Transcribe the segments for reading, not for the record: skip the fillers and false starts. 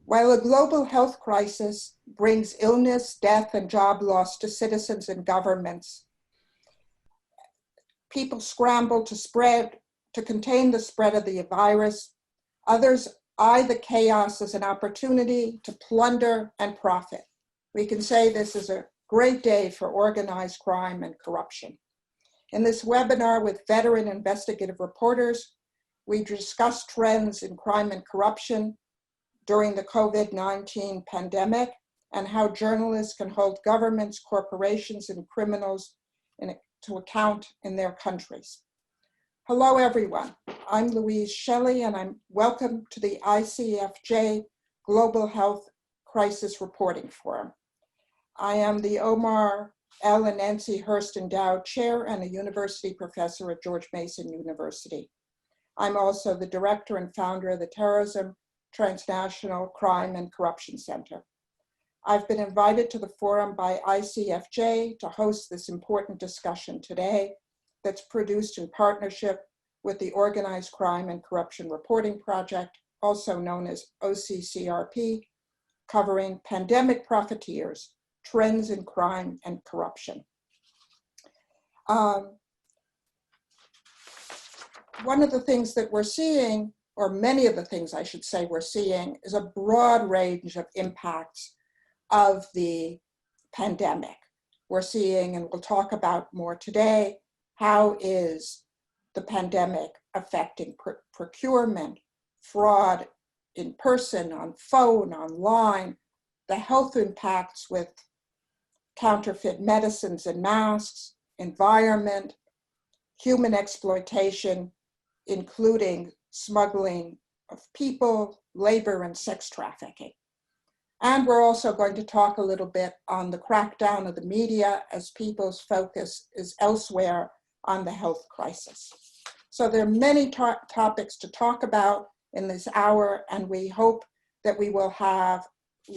While a global health crisis brings illness, death, and job loss to citizens and governments, people scramble to contain the spread of the virus. Others eye the chaos as an opportunity to plunder and profit. We can say this is a great day for organized crime and corruption. In this webinar with veteran investigative reporters, we discuss trends in crime and corruption during the COVID-19 pandemic and how journalists can hold governments, corporations, and criminals to account in their countries. Hello, everyone. I'm Louise Shelley, and I'm welcome to the ICFJ Global Health Crisis Reporting Forum. I am the Omar L. and Nancy Hurst Endowed Chair and a University Professor at George Mason University. I'm also the Director and Founder of the Terrorism, Transnational Crime and Corruption Center. I've been invited to the forum by ICFJ to host this important discussion today that's produced in partnership with the Organized Crime and Corruption Reporting Project, also known as OCCRP, covering pandemic profiteers, trends in crime and corruption. One of the things that we're seeing, or many of the things I should say we're seeing, is a broad range of impacts of the pandemic. We're seeing, and we'll talk about more today, how is the pandemic affecting procurement, fraud in person, on phone, online, the health impacts with counterfeit medicines and masks, environment, human exploitation, including smuggling of people, labor, and sex trafficking. And we're also going to talk a little bit on the crackdown of the media as people's focus is elsewhere on the health crisis. So there are many topics to talk about in this hour, and we hope that we will have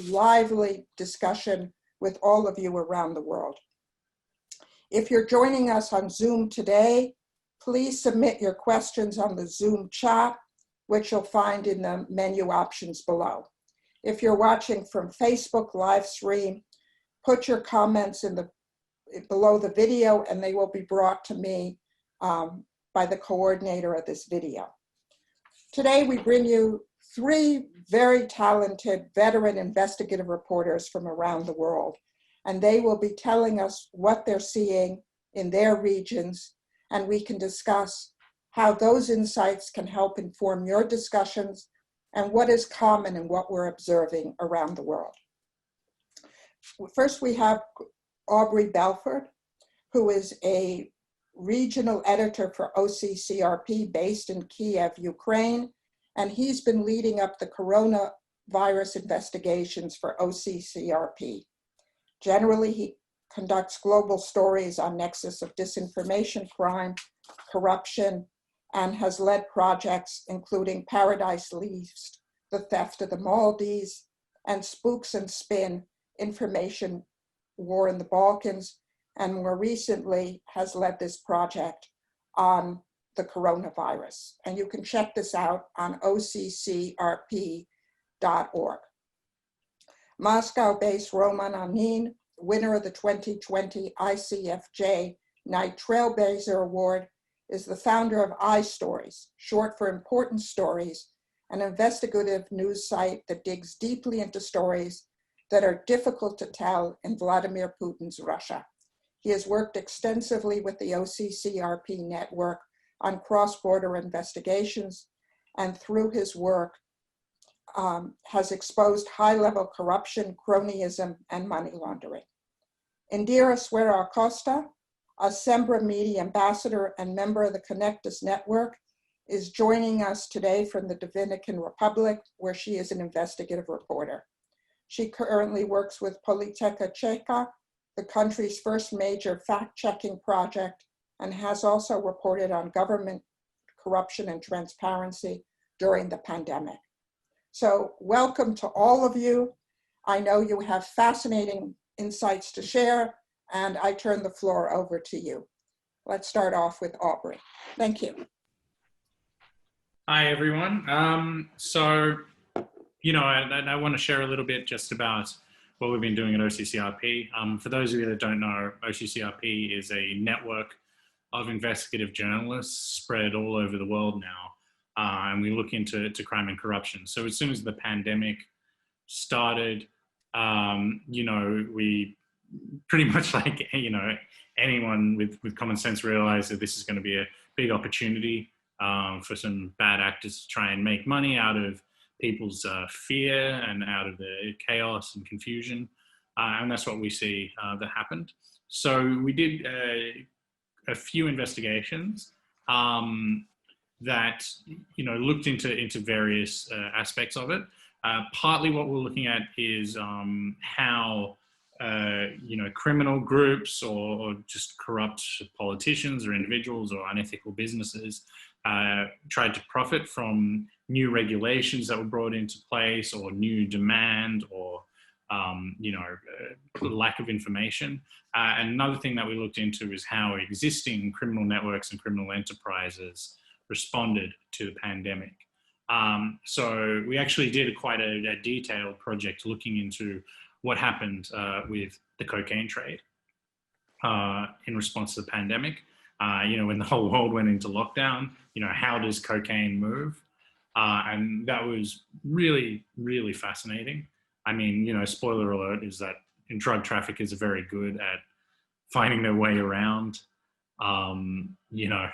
lively discussion with all of you around the world. If you're joining us on Zoom today, please submit your questions on the Zoom chat, which you'll find in the menu options below. If you're watching from Facebook live stream, put your comments below the video and they will be brought to me by the coordinator of this video. Today we bring you three very talented veteran investigative reporters from around the world, and they will be telling us what they're seeing in their regions, and we can discuss how those insights can help inform your discussions and what is common in what we're observing around the world. First, we have Aubrey Belford, who is a regional editor for OCCRP based in Kiev, Ukraine, and he's been leading up the coronavirus investigations for OCCRP. Generally, he conducts global stories on nexus of disinformation, crime, corruption, and has led projects including Paradise Least, the theft of the Maldives, and Spooks and Spin, information war in the Balkans, and more recently has led this project on the coronavirus. And you can check this out on OCCRP.org. Moscow-based Roman Anin, winner of the 2020 ICFJ Knight Trailblazer Award, is the founder of IStories, short for Important Stories, an investigative news site that digs deeply into stories that are difficult to tell in Vladimir Putin's Russia. He has worked extensively with the OCCRP network on cross-border investigations, and through his work has exposed high-level corruption, cronyism, and money laundering. Indhira Suero Acosta, a SembraMedia ambassador and member of the CONNECTAS network, is joining us today from the Dominican Republic, where she is an investigative reporter. She currently works with Politeca Checa, the country's first major fact-checking project, and has also reported on government corruption and transparency during the pandemic. So welcome to all of you. I know you have fascinating insights to share, and I turn the floor over to you. Let's start off with Aubrey. Thank you. Hi, everyone. So you know, I want to share a little bit just about what we've been doing at OCCRP. For those of you that don't know, OCCRP is a network of investigative journalists spread all over the world now. And we look into crime and corruption. So as soon as the pandemic started, you know, we pretty much, like, you know, anyone with common sense realized that this is going to be a big opportunity for some bad actors to try and make money out of people's fear and out of the chaos and confusion. And that's what we see that happened. So we did a few investigations that, you know, looked into various aspects of it. Partly what we're looking at is how you know, criminal groups or just corrupt politicians or individuals or unethical businesses tried to profit from new regulations that were brought into place, or new demand, or you know, lack of information. And another thing that we looked into is how existing criminal networks and criminal enterprises responded to the pandemic. So we actually did quite a detailed project looking into what happened with the cocaine trade in response to the pandemic. You know, when the whole world went into lockdown, you know, how does cocaine move? And that was really, really fascinating. I mean, you know, spoiler alert is that drug traffickers are very good at finding their way around, you know,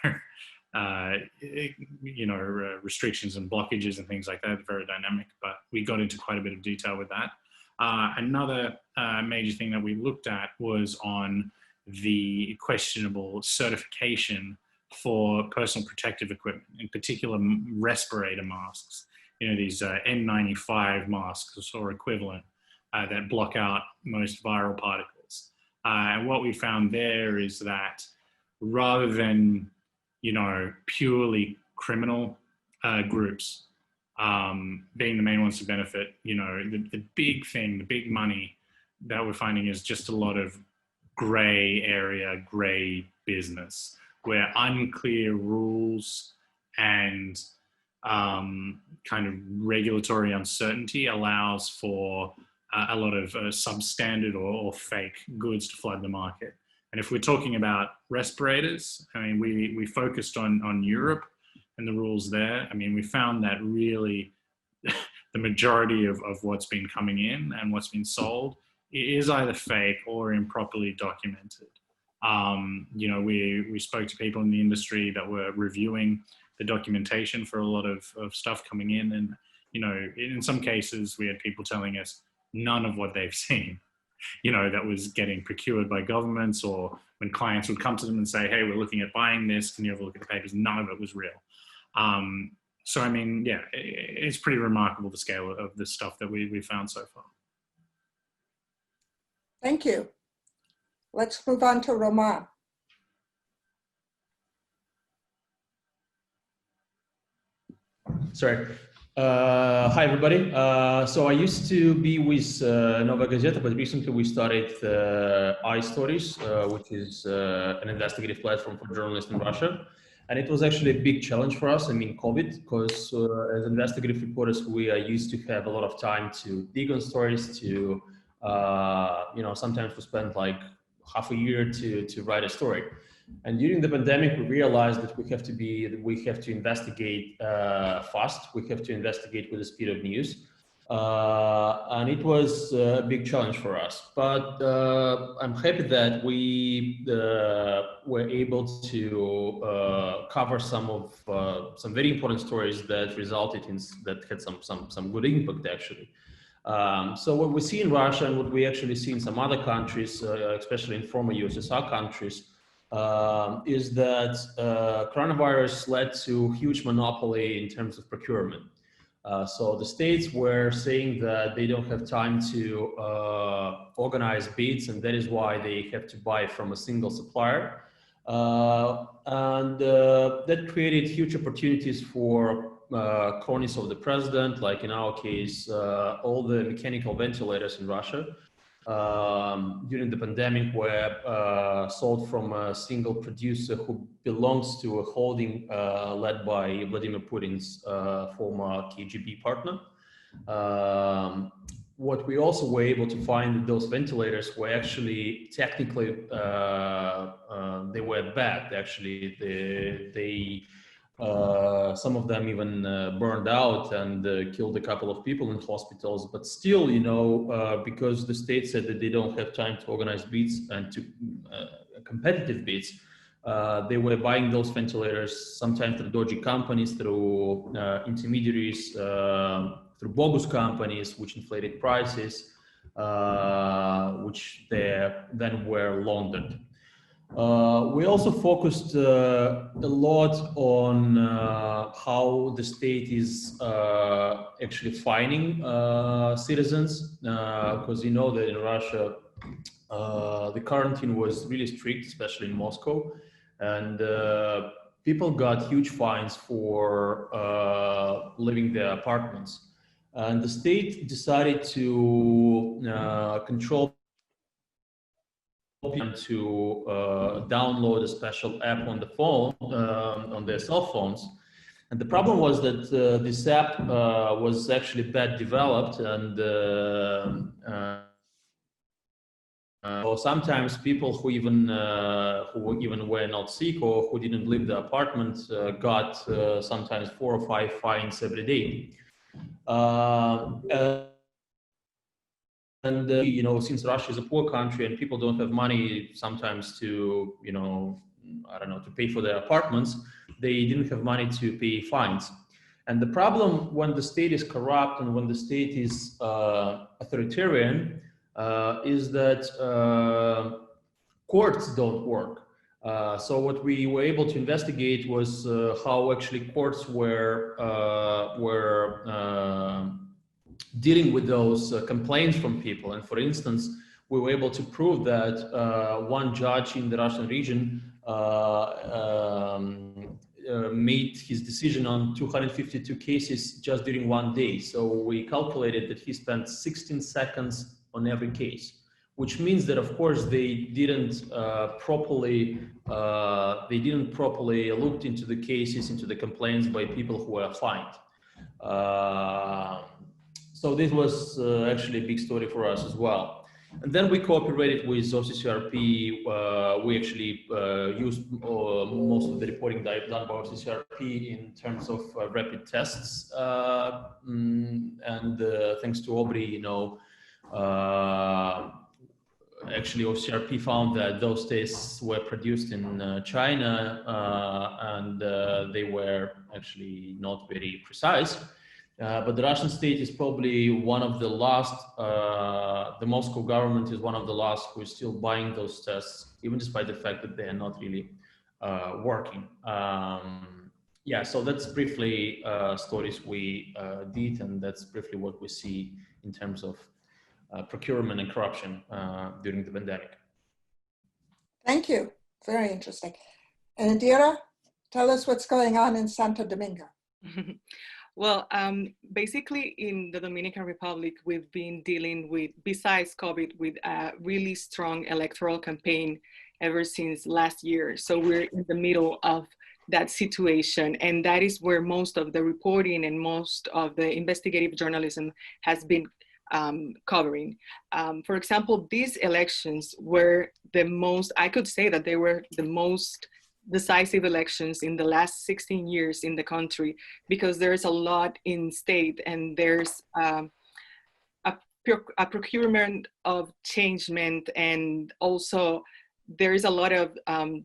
restrictions and blockages and things like that. Very dynamic, but we got into quite a bit of detail with that. Another major thing that we looked at was on the questionable certification for personal protective equipment, in particular respirator masks. You know, these N95 masks or equivalent that block out most viral particles. And what we found there is that rather than, you know, purely criminal groups being the main ones to benefit, you know, the big thing, the big money that we're finding is just a lot of gray area, gray business, where unclear rules and kind of regulatory uncertainty allows for a lot of substandard or fake goods to flood the market. And if we're talking about respirators, I mean, we focused on Europe and the rules there. I mean, we found that really the majority of what's been coming in and what's been sold is either fake or improperly documented. You know, we spoke to people in the industry that were reviewing the documentation for a lot of stuff coming in. And, you know, in some cases, we had people telling us none of what they've seen, you know, that was getting procured by governments, or when clients would come to them and say, hey, we're looking at buying this, can you have a look at the papers? None of it was real. So, I mean, yeah, it's pretty remarkable, the scale of the stuff that we found so far. Thank you. Let's move on to Roman. Sorry. Hi, everybody. So I used to be with Nova Gazeta, but recently we started IStories, which is an investigative platform for journalists in Russia. And it was actually a big challenge for us. I mean, COVID, because as investigative reporters, we are used to have a lot of time to dig on stories, to, you know, sometimes we spend like half a year to write a story. And during the pandemic, we realized that we have to investigate fast. We have to investigate with the speed of news. And it was a big challenge for us. But I'm happy that we were able to cover some very important stories that resulted in, that had some good impact, actually. So what we see in Russia and what we actually see in some other countries, especially in former USSR countries, is that coronavirus led to huge monopoly in terms of procurement. So the states were saying that they don't have time to organize bids, and that is why they have to buy from a single supplier. And that created huge opportunities for cronies of the president, like in our case, all the mechanical ventilators in Russia during the pandemic were sold from a single producer who belongs to a holding led by Vladimir Putin's former KGB partner. What we also were able to find that those ventilators were actually technically they were bad. Actually, some of them even burned out and killed a couple of people in hospitals. But still, you know, because the state said that they don't have time to organize bids and to competitive bids, they were buying those ventilators sometimes through dodgy companies, through intermediaries, through bogus companies, which inflated prices, which they then were laundered. We also focused a lot on how the state is actually fining citizens, because you know that in Russia the quarantine was really strict, especially in Moscow, and people got huge fines for leaving their apartments. And the state decided to control people to download a special app on the phone, on their cell phones. And the problem was that this app was actually bad developed, and so sometimes people who even were not sick or who didn't leave the apartment got sometimes 4 or 5 fines every day. And you know, since Russia is a poor country and people don't have money sometimes to, you know, I don't know, to pay for their apartments, they didn't have money to pay fines. And the problem when the state is corrupt and when the state is authoritarian is that courts don't work. So what we were able to investigate was how actually courts were dealing with those complaints from people. And for instance, we were able to prove that one judge in the Russian region made his decision on 252 cases just during one day. So we calculated that he spent 16 seconds on every case, which means that of course they didn't properly looked into the cases, into the complaints by people who were fined. So this was actually a big story for us as well. And then we cooperated with OCCRP. We actually used most of the reporting done by OCCRP in terms of rapid tests. And thanks to Aubrey, you know, actually OCCRP found that those tests were produced in China and they were actually not very precise. But the Russian state is probably one of the last, the Moscow government is one of the last who is still buying those tests, even despite the fact that they are not really working. Yeah, so that's briefly stories we did, and that's briefly what we see in terms of procurement and corruption during the pandemic. Thank you. Very interesting. And Indhira, tell us what's going on in Santo Domingo. Well, basically in the Dominican Republic, we've been dealing with, besides COVID, with a really strong electoral campaign ever since last year. So we're in the middle of that situation, and that is where most of the reporting and most of the investigative journalism has been covering. For example, these elections were the most, I could say that they were the most decisive elections in the last 16 years in the country, because there's a lot in state, and there's a procurement of changement, and also there is a lot of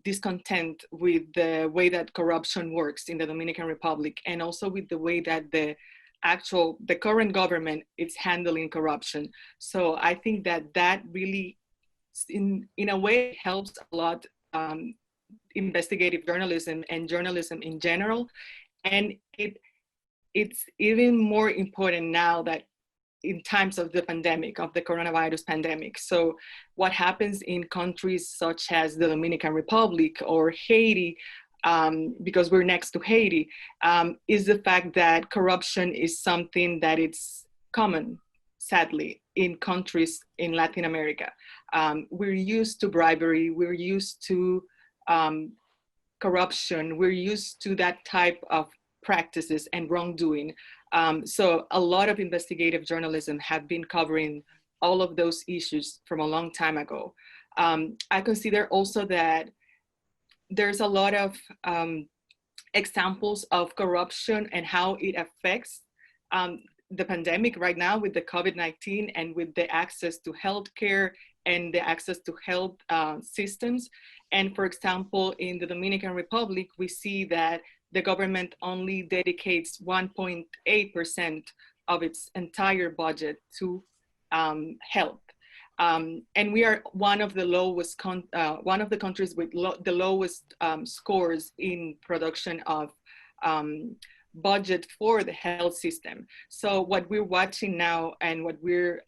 discontent with the way that corruption works in the Dominican Republic, and also with the way that the current government is handling corruption. So I think that that really, in a way, helps a lot investigative journalism and journalism in general. And it's even more important now that in times of the pandemic, of the coronavirus pandemic. So what happens in countries such as the Dominican Republic or Haiti, because we're next to Haiti, is the fact that corruption is something that it's common, sadly, in countries in Latin America. We're used to bribery, we're used to corruption, we're used to that type of practices and wrongdoing. So a lot of investigative journalism have been covering all of those issues from a long time ago. I consider also that there's a lot of examples of corruption and how it affects the pandemic right now with the COVID-19 and with the access to healthcare and the access to health systems. And for example, in the Dominican Republic, we see that the government only dedicates 1.8% of its entire budget to health. And we are one of the lowest, one of the countries with the lowest scores in production of budget for the health system. So what we're watching now and what we're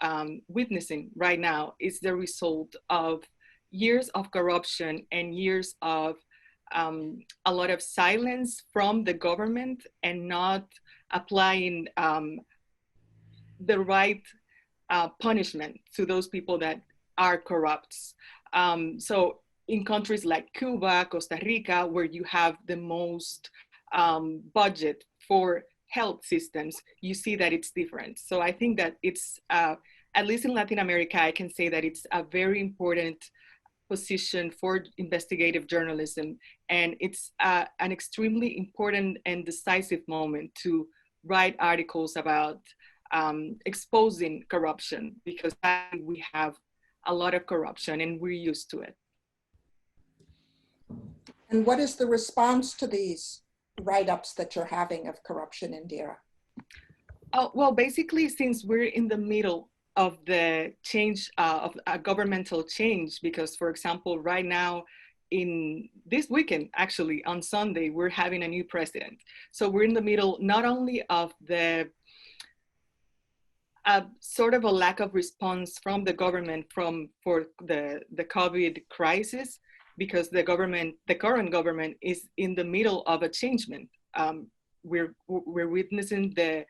witnessing right now is the result of years of corruption and years of a lot of silence from the government and not applying the right punishment to those people that are corrupt. So in countries like Cuba, Costa Rica, where you have the most budget for health systems, you see that it's different. So I think that it's, at least in Latin America, I can say that it's a very important position for investigative journalism. And it's an extremely important and decisive moment to write articles about exposing corruption, because we have a lot of corruption and we're used to it. And what is the response to these write-ups that you're having of corruption, Indhira? Oh, well, basically, since we're in the middle of the change, of a governmental change, because for example, right now, in this weekend, actually on Sunday, we're having a new president. So we're in the middle, not only of the sort of a lack of response from the government for the COVID crisis, because the current government is in the middle of a changement. We're witnessing the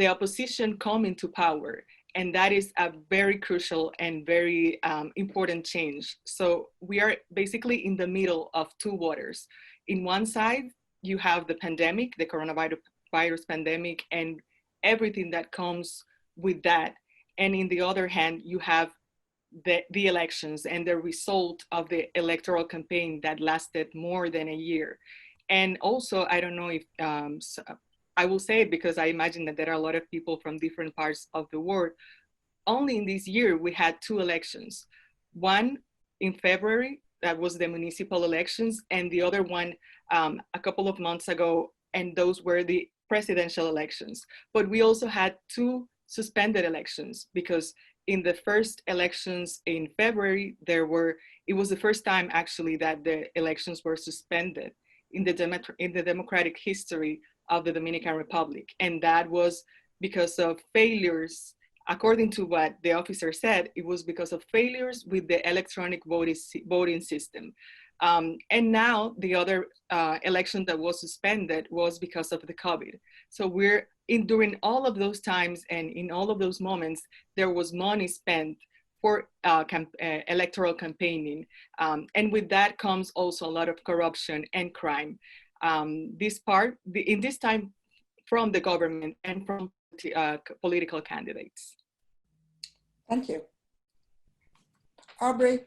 opposition coming to power, and that is a very crucial and very important change. So we are basically in the middle of two waters. In one side, you have the pandemic, the coronavirus pandemic, and everything that comes with that. And in the other hand, you have the elections and the result of the electoral campaign that lasted more than a year. And also, I don't know if, I will say it because I imagine that there are a lot of people from different parts of the world. Only in this year, we had two elections. One in February, that was the municipal elections, and the other one a couple of months ago, and those were the presidential elections. But we also had two suspended elections, because in the first elections in February, it was the first time actually that the elections were suspended in the democratic history of the Dominican Republic. And that was because of failures, according to what the officer said, it was because of failures with the electronic voting system. And now the other election that was suspended was because of the COVID. So during all of those times and in all of those moments, there was money spent for electoral campaigning. And with that comes also a lot of corruption and crime. In this time, from the government and from political candidates. Thank you. Aubrey,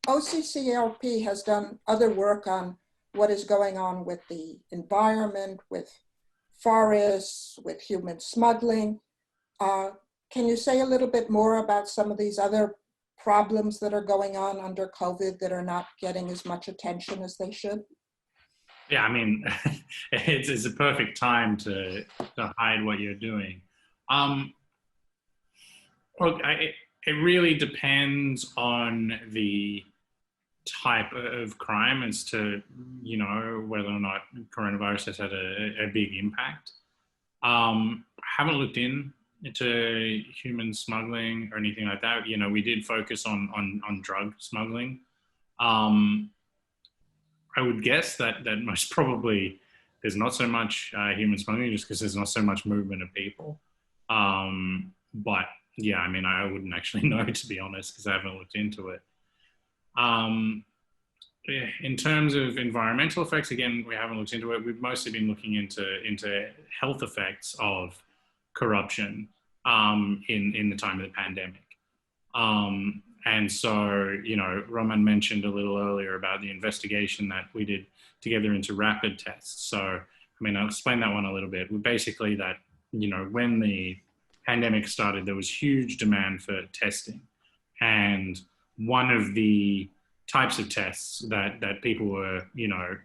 OCCRP has done other work on what is going on with the environment, with forests, with human smuggling. Can you say a little bit more about some of these other problems that are going on under COVID that are not getting as much attention as they should? Yeah, I mean, it's a perfect time to hide what you're doing. Look, it really depends on the type of crime as to, whether or not coronavirus has had a big impact. I haven't looked into human smuggling or anything like that. We did focus on drug smuggling. I would guess that most probably there's not so much human smuggling, just because there's not so much movement of people. But yeah, I mean, I wouldn't actually know, to be honest, because I haven't looked into it. in terms of environmental effects, again, we haven't looked into it. We've mostly been looking into health effects of corruption in the time of the pandemic. And so, you know, Roman mentioned a little earlier about the investigation that we did together into rapid tests. So, I mean, I'll explain that one a little bit. Basically that, you know, when the pandemic started, there was huge demand for testing. And one of the types of tests that people were, you know,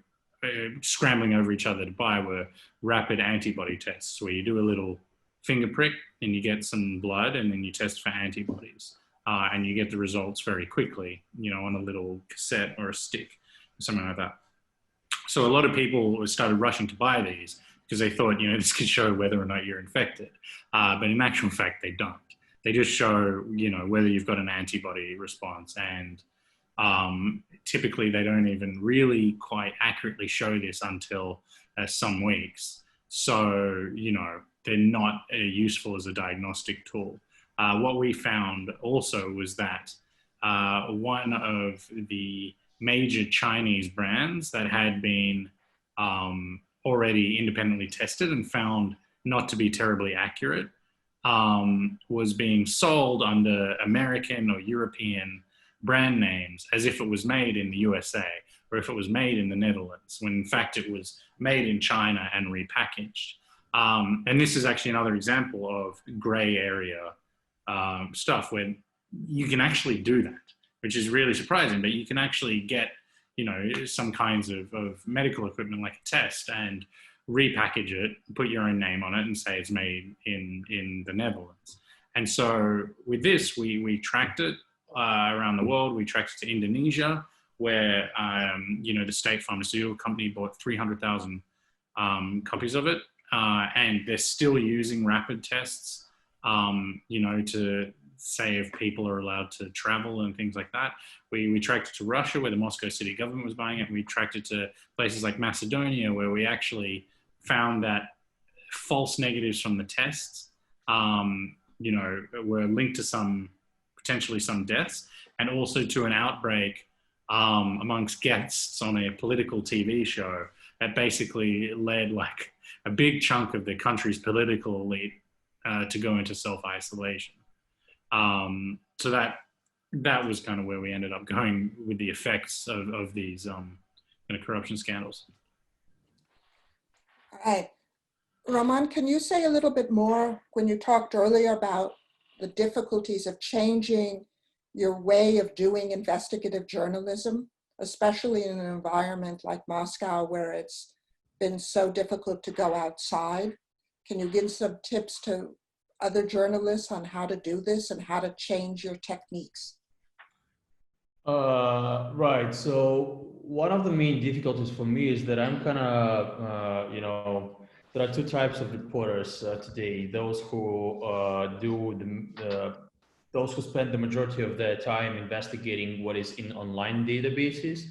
scrambling over each other to buy were rapid antibody tests, where you do a little finger prick and you get some blood and then you test for antibodies. And you get the results very quickly, you know, on a little cassette or a stick, or something like that. So a lot of people started rushing to buy these because they thought, you know, this could show whether or not you're infected. But in actual fact, they don't. They just show, you know, whether you've got an antibody response. And typically they don't even really quite accurately show this until some weeks. So, you know, they're not useful as a diagnostic tool. What we found also was that one of the major Chinese brands that had been already independently tested and found not to be terribly accurate was being sold under American or European brand names as if it was made in the USA or if it was made in the Netherlands, when in fact it was made in China and repackaged. And this is actually another example of gray area stuff where you can actually do that, which is really surprising, but you can actually get, you know, some kinds of medical equipment like a test and repackage it, put your own name on it and say it's made in the Netherlands. And so with this, we tracked it around the world. We tracked it to Indonesia, where, you know, the state pharmaceutical company bought 300,000 copies of it. And they're still using rapid tests, you know, to say if people are allowed to travel and things like that. We tracked it to Russia, where the Moscow city government was buying it. We tracked it to places like Macedonia, where we actually found that false negatives from the tests, you know, were linked to potentially some deaths, and also to an outbreak amongst guests on a political TV show that basically led like a big chunk of the country's political elite to go into self-isolation. So that was kind of where we ended up going with the effects of these kind of corruption scandals. All right. Roman, can you say a little bit more when you talked earlier about the difficulties of changing your way of doing investigative journalism, especially in an environment like Moscow where it's been so difficult to go outside? Can you give some tips to other journalists on how to do this and how to change your techniques? Right. So one of the main difficulties for me is that I'm kind of, you know, there are two types of reporters today. Those who those who spend the majority of their time investigating what is in online databases.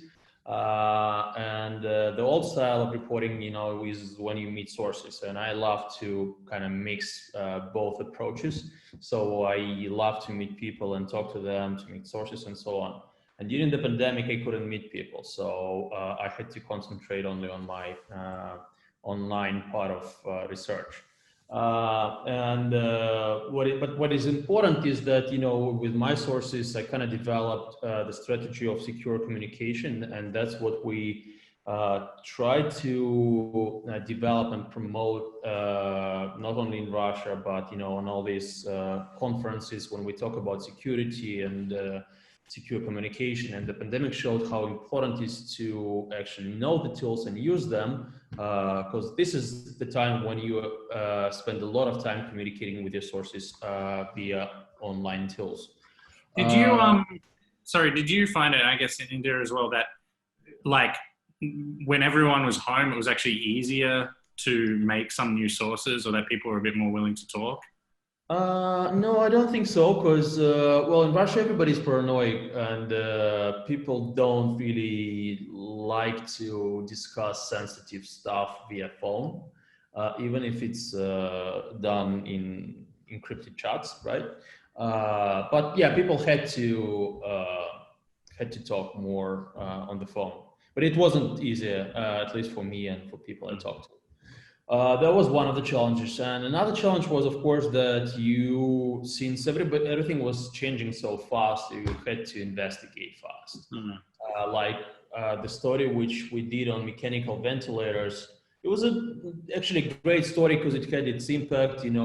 And the old style of reporting, you know, is when you meet sources. And I love to kind of mix both approaches. So I love to meet people and talk to them, to meet sources and so on. And during the pandemic, I couldn't meet people. So I had to concentrate only on my online part of research. What is important is that, you know, with my sources, I kind of developed the strategy of secure communication, and that's what we try to develop and promote, not only in Russia, but, you know, on all these conferences when we talk about security and secure communication. And the pandemic showed how important it is to actually know the tools and use them, because this is the time when you spend a lot of time communicating with your sources via online tools. Did you, sorry, did you find it, I guess in India as well, that like when everyone was home, it was actually easier to make some new sources, or that people were a bit more willing to talk? No, I don't think so, because, well, in Russia, everybody's paranoid, and people don't really like to discuss sensitive stuff via phone, even if it's done in encrypted chats, right? But yeah, people had to had to talk more on the phone. But it wasn't easy, at least for me and for people I talked to. That was one of the challenges. And another challenge was, of course, that since everything was changing so fast, you had to investigate fast. The story which we did on mechanical ventilators, it was actually a great story because it had its impact, and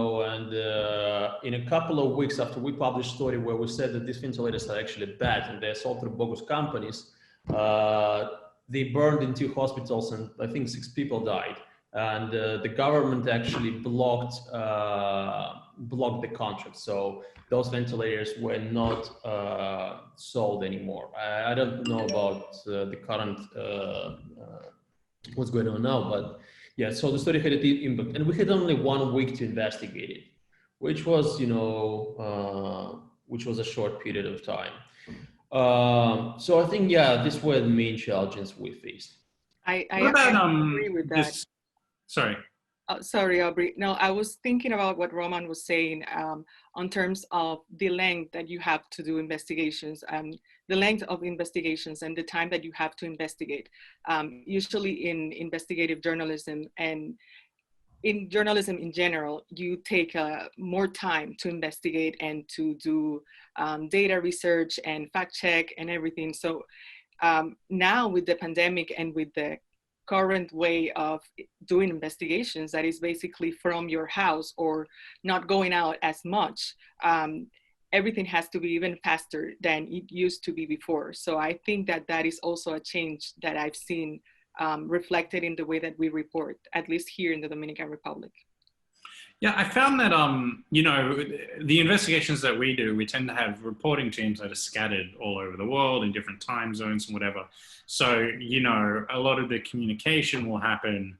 in a couple of weeks after we published a story where we said that these ventilators are actually bad and they're sold through bogus companies, they burned in 2 hospitals and I think 6 people died. And the government actually blocked the contract. So those ventilators were not sold anymore. I don't know about the current, what's going on now, but yeah, so the story had a deep impact. And we had only 1 week to investigate it, which was, which was a short period of time. So I think, yeah, these were the main challenges we faced. I agree with that. Sorry. Sorry, Aubrey. No, I was thinking about what Roman was saying on terms of the length that you have to do investigations, the length of investigations and the time that you have to investigate. Usually in investigative journalism and in journalism in general, you take more time to investigate and to do data research and fact check and everything. So now with the pandemic and with the current way of doing investigations that is basically from your house or not going out as much, everything has to be even faster than it used to be before. So I think that that is also a change that I've seen reflected in the way that we report, at least here in the Dominican Republic. Yeah, I found that, the investigations that we do, we tend to have reporting teams that are scattered all over the world in different time zones and whatever. So, a lot of the communication will happen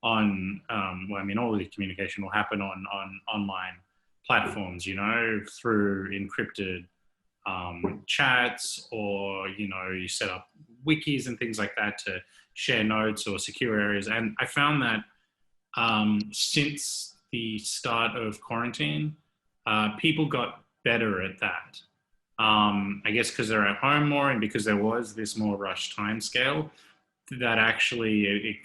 on, all of the communication will happen on online platforms, through encrypted chats, or, you set up wikis and things like that to share notes or secure areas. And I found that since the start of quarantine, people got better at that. I guess because they're at home more and because there was this more rushed time scale, that actually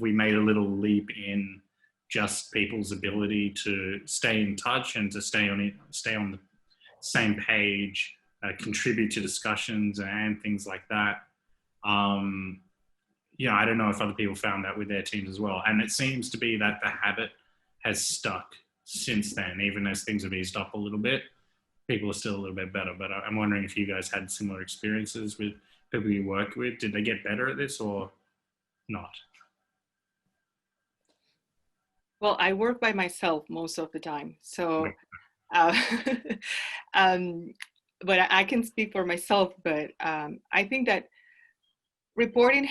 we made a little leap in just people's ability to stay in touch and to stay on the same page, contribute to discussions and things like that. I don't know if other people found that with their teams as well. And it seems to be that the habit has stuck since then, even as things have eased up a little bit. People are still a little bit better, but I'm wondering if you guys had similar experiences with people you work with. Did they get better at this or not? Well, I work by myself most of the time. So, but I can speak for myself, but I think that reporting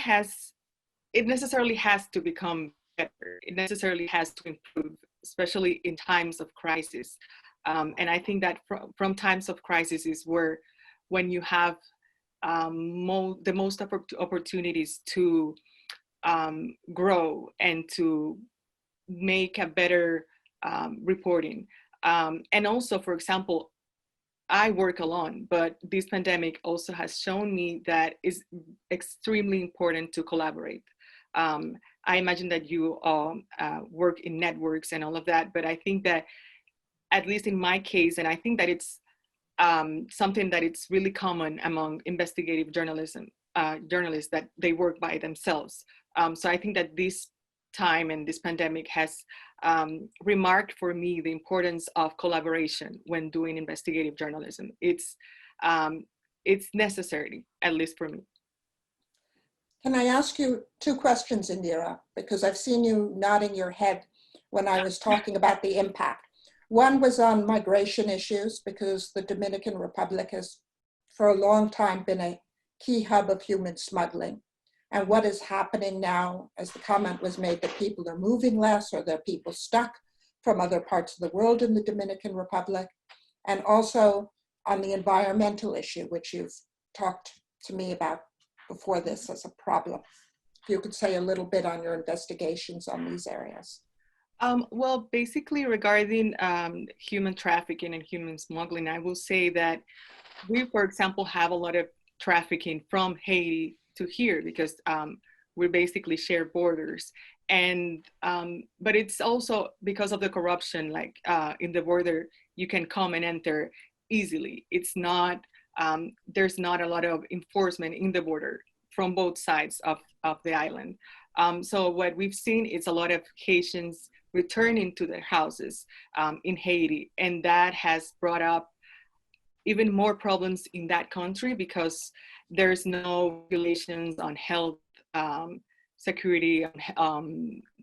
it necessarily has to become better. It necessarily has to improve, especially in times of crisis. And I think that from times of crisis is when you have the most opportunities to grow and to make a better reporting. And also, for example, I work alone, but this pandemic also has shown me that it's extremely important to collaborate. I imagine that you all work in networks and all of that, but I think that, at least in my case, and I think that it's something that it's really common among investigative journalists that they work by themselves. So I think that this time and this pandemic has remarked for me the importance of collaboration when doing investigative journalism. It's necessary, at least for me. Can I ask you 2 questions, Indhira? Because I've seen you nodding your head when I was talking about the impact. One was on migration issues, because the Dominican Republic has for a long time been a key hub of human smuggling. And what is happening now, as the comment was made, that people are moving less, or there are people stuck from other parts of the world in the Dominican Republic. And also on the environmental issue, which you've talked to me about before this as a problem. If you could say a little bit on your investigations on these areas. Well, basically regarding human trafficking and human smuggling, I will say that we, for example, have a lot of trafficking from Haiti to here, because we basically share borders. And but it's also because of the corruption, like in the border, you can come and enter easily. It's not, there's not a lot of enforcement in the border from both sides of the island. So what we've seen is a lot of Haitians returning to their houses in Haiti, and that has brought up even more problems in that country because there's no regulations on health, security,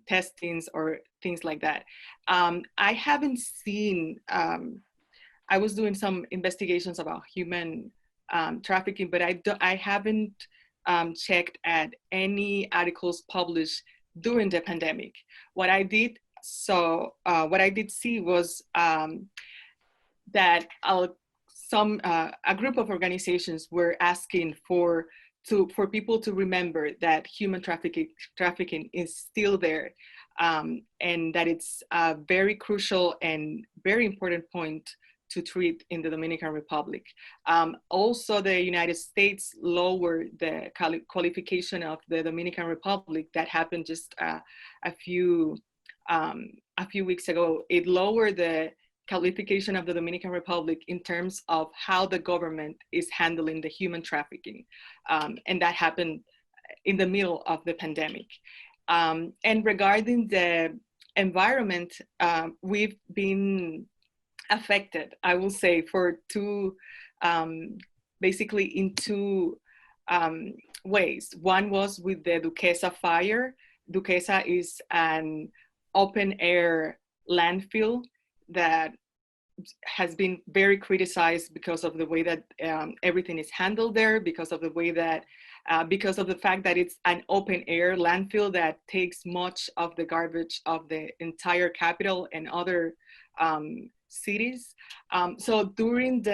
testings, or things like that. I haven't seen, I was doing some investigations about human trafficking, but I haven't checked at any articles published during the pandemic. What I did see was that a group of organizations were asking for people to remember that human trafficking is still there, and that it's a very crucial and very important point to treat in the Dominican Republic. Also, the United States lowered the qualification of the Dominican Republic. That happened just a few weeks ago. It lowered the qualification of the Dominican Republic in terms of how the government is handling the human trafficking. And that happened in the middle of the pandemic. And regarding the environment, we've been affected, I will say, for basically in two ways. One was with the Duquesa fire. Duquesa is an open air landfill that has been very criticized because of the way that everything is handled there, because of the way that, because of the fact that it's an open air landfill that takes much of the garbage of the entire capital and other cities. So during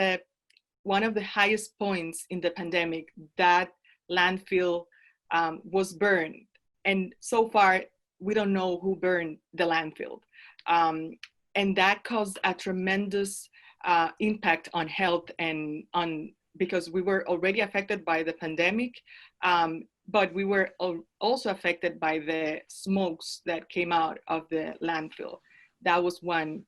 one of the highest points in the pandemic, that landfill was burned. And so far, we don't know who burned the landfill. And that caused a tremendous impact on health and because we were already affected by the pandemic, but we were also affected by the smokes that came out of the landfill. That was one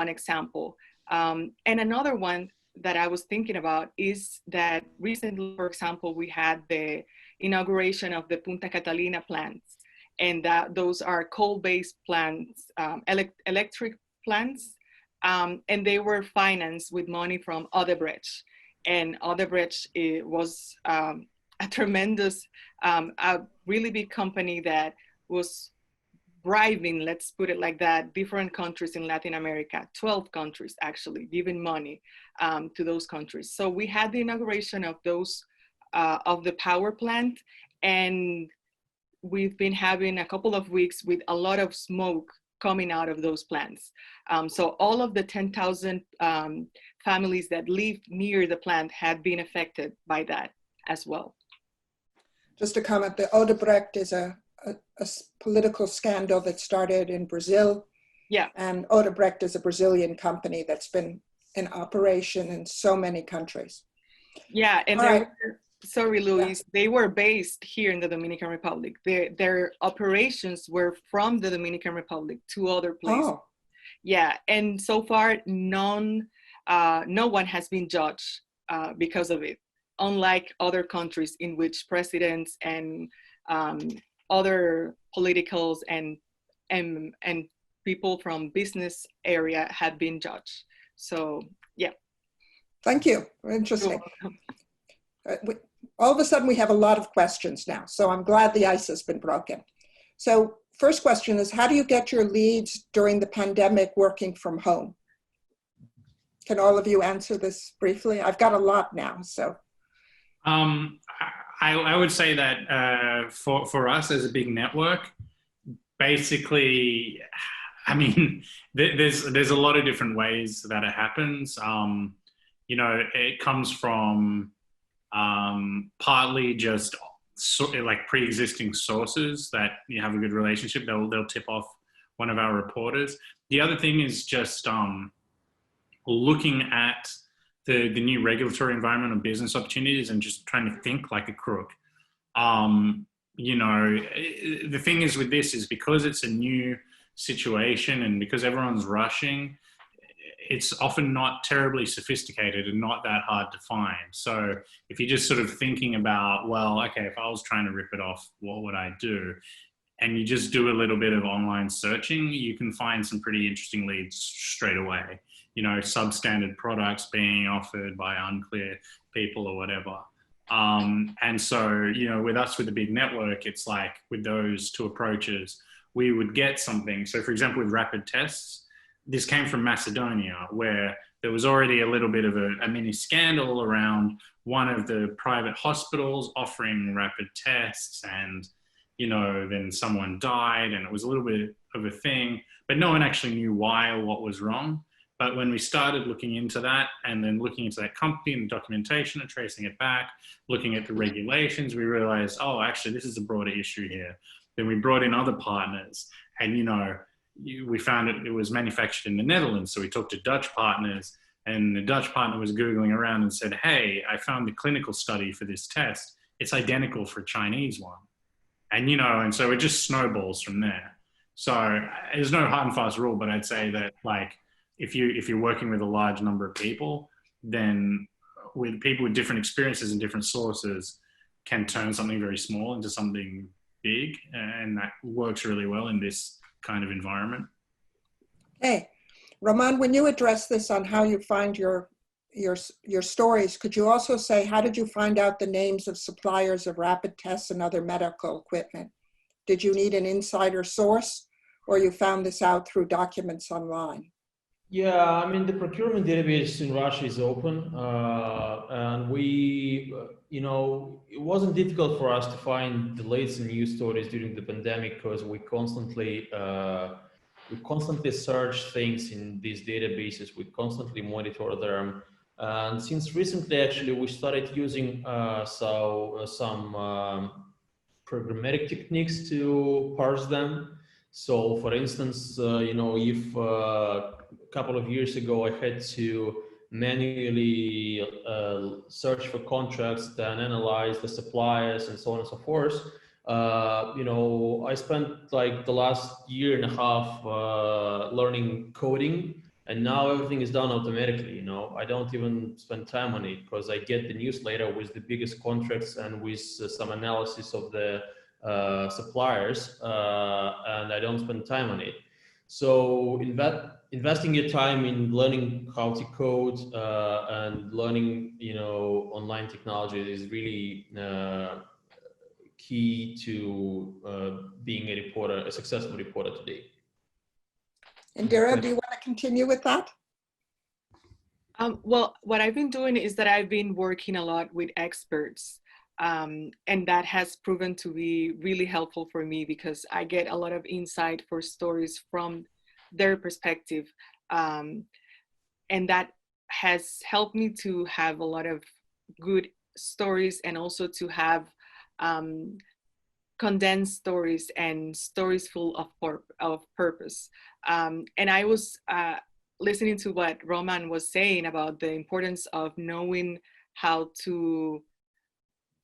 example. And another one that I was thinking about is that recently, for example, we had the inauguration of the Punta Catalina plants, and those are coal-based plants, electric plants, and they were financed with money from Odebrecht. And Odebrecht was a tremendous, a really big company that was bribing, let's put it like that, different countries in Latin America, 12 countries actually, giving money to those countries. So we had the inauguration of those, of the power plant, and we've been having a couple of weeks with a lot of smoke coming out of those plants. So all of the 10,000 families that live near the plant had been affected by that as well. Just a comment, the Odebrecht is a political scandal that started in Brazil. Yeah. And Odebrecht is a Brazilian company that's been in operation in so many countries. Yeah, and sorry, Louise, yeah. They were based here in the Dominican Republic. Their operations were from the Dominican Republic to other places. Oh. Yeah, and so far, no one has been judged because of it, unlike other countries in which presidents and other politicals and people from business area have been judged. So, yeah. Thank you. Interesting. All of a sudden, we have a lot of questions now. So I'm glad the ice has been broken. So first question is, how do you get your leads during the pandemic working from home? Can all of you answer this briefly? I've got a lot now, so. I would say that for us as a big network, basically, I mean, there's a lot of different ways that it happens. You know, it comes from partly just like pre-existing sources that you have a good relationship. They'll tip off one of our reporters. The other thing is just looking at the new regulatory environment and business opportunities and just trying to think like a crook. You know, the thing is with this is because it's a new situation and because everyone's rushing, it's often not terribly sophisticated and not that hard to find. So if you're just sort of thinking about, well, okay, if I was trying to rip it off, what would I do? And you just do a little bit of online searching, you can find some pretty interesting leads straight away. You know, substandard products being offered by unclear people or whatever. And so, you know, with us, with the big network, it's like with those two approaches, we would get something. So for example, with rapid tests, this came from Macedonia, where there was already a little bit of a mini scandal around one of the private hospitals offering rapid tests, and, you know, then someone died and it was a little bit of a thing, but no one actually knew why or what was wrong. But when we started looking into that and then looking into that company and the documentation and tracing it back, looking at the regulations, we realized, oh, actually, this is a broader issue here. Then we brought in other partners and, you know, we found it was manufactured in the Netherlands. So we talked to Dutch partners, and the Dutch partner was Googling around and said, hey, I found the clinical study for this test. It's identical for a Chinese one. And, you know, and so it just snowballs from there. So there's no hard and fast rule, but I'd say that, like, if you're working with a large number of people, then with people with different experiences and different sources can turn something very small into something big. And that works really well in this kind of environment. Hey, Roman, when you address this on how you find your stories, could you also say, how did you find out the names of suppliers of rapid tests and other medical equipment? Did you need an insider source, or you found this out through documents online? Yeah, I mean, the procurement database in Russia is open, and we, you know, it wasn't difficult for us to find the latest news stories during the pandemic, because we constantly search things in these databases, we constantly monitor them. And since recently, actually, we started using some programmatic techniques to parse them. So for instance, you know, if a couple of years ago, I had to manually search for contracts, then analyze the suppliers and so on and so forth. You know, I spent like the last year and a half learning coding, and now everything is done automatically. You know, I don't even spend time on it because I get the newsletter with the biggest contracts and with some analysis of the suppliers, and I don't spend time on it. So investing your time in learning how to code and learning, you know, online technology is really key to being a reporter, a successful reporter today. Indhira, do you want to continue with that? Well, what I've been doing is that I've been working a lot with experts. And that has proven to be really helpful for me because I get a lot of insight for stories from their perspective. And that has helped me to have a lot of good stories and also to have condensed stories and stories full of purpose. And I was listening to what Roman was saying about the importance of knowing how to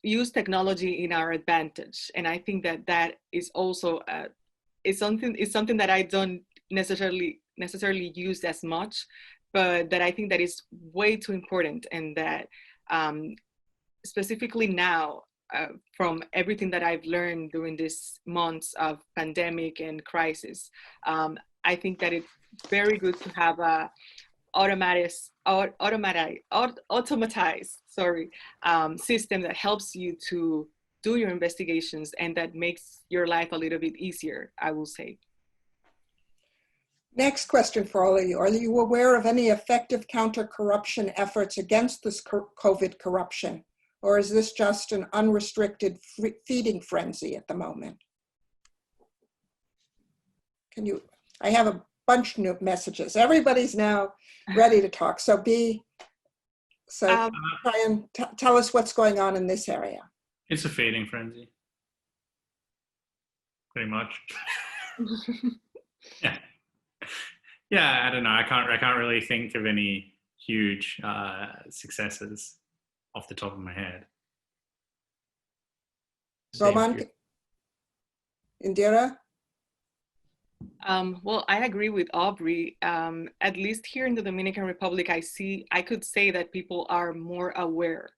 use technology in our advantage, and I think that that is also is something that I don't necessarily use as much, but that I think that is way too important, and that specifically now, from everything that I've learned during these months of pandemic and crisis, I think that it's very good to have a automatized system that helps you to do your investigations and that makes your life a little bit easier, I will say. Next question for all of you. Are you aware of any effective counter-corruption efforts against this COVID corruption? Or is this just an unrestricted feeding frenzy at the moment? I have a bunch of new messages. Everybody's now ready to talk. So try and tell us what's going on in this area. It's a feeding frenzy, pretty much. Yeah, I don't know. I can't really think of any huge successes off the top of my head. Roman, Indhira? Well, I agree with Aubrey. At least here in the Dominican Republic, I could say that people are more aware.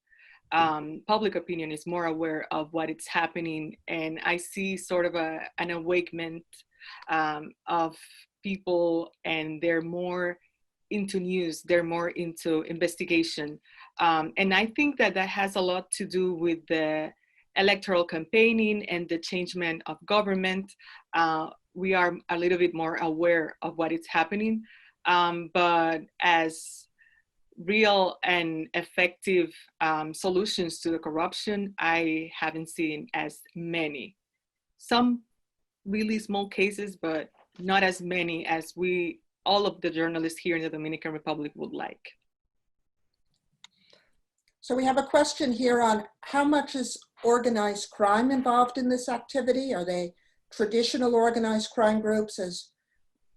Public opinion is more aware of what is happening, and I see sort of an awakening of people, and they're more into news, they're more into investigation. And I think that that has a lot to do with the electoral campaigning and the changement of government. We are a little bit more aware of what is happening, but as real and effective solutions to the corruption, I haven't seen as many. Some really small cases, but not as many as all of the journalists here in the Dominican Republic would like. So we have a question here on how much is organized crime involved in this activity? Are they traditional organized crime groups, as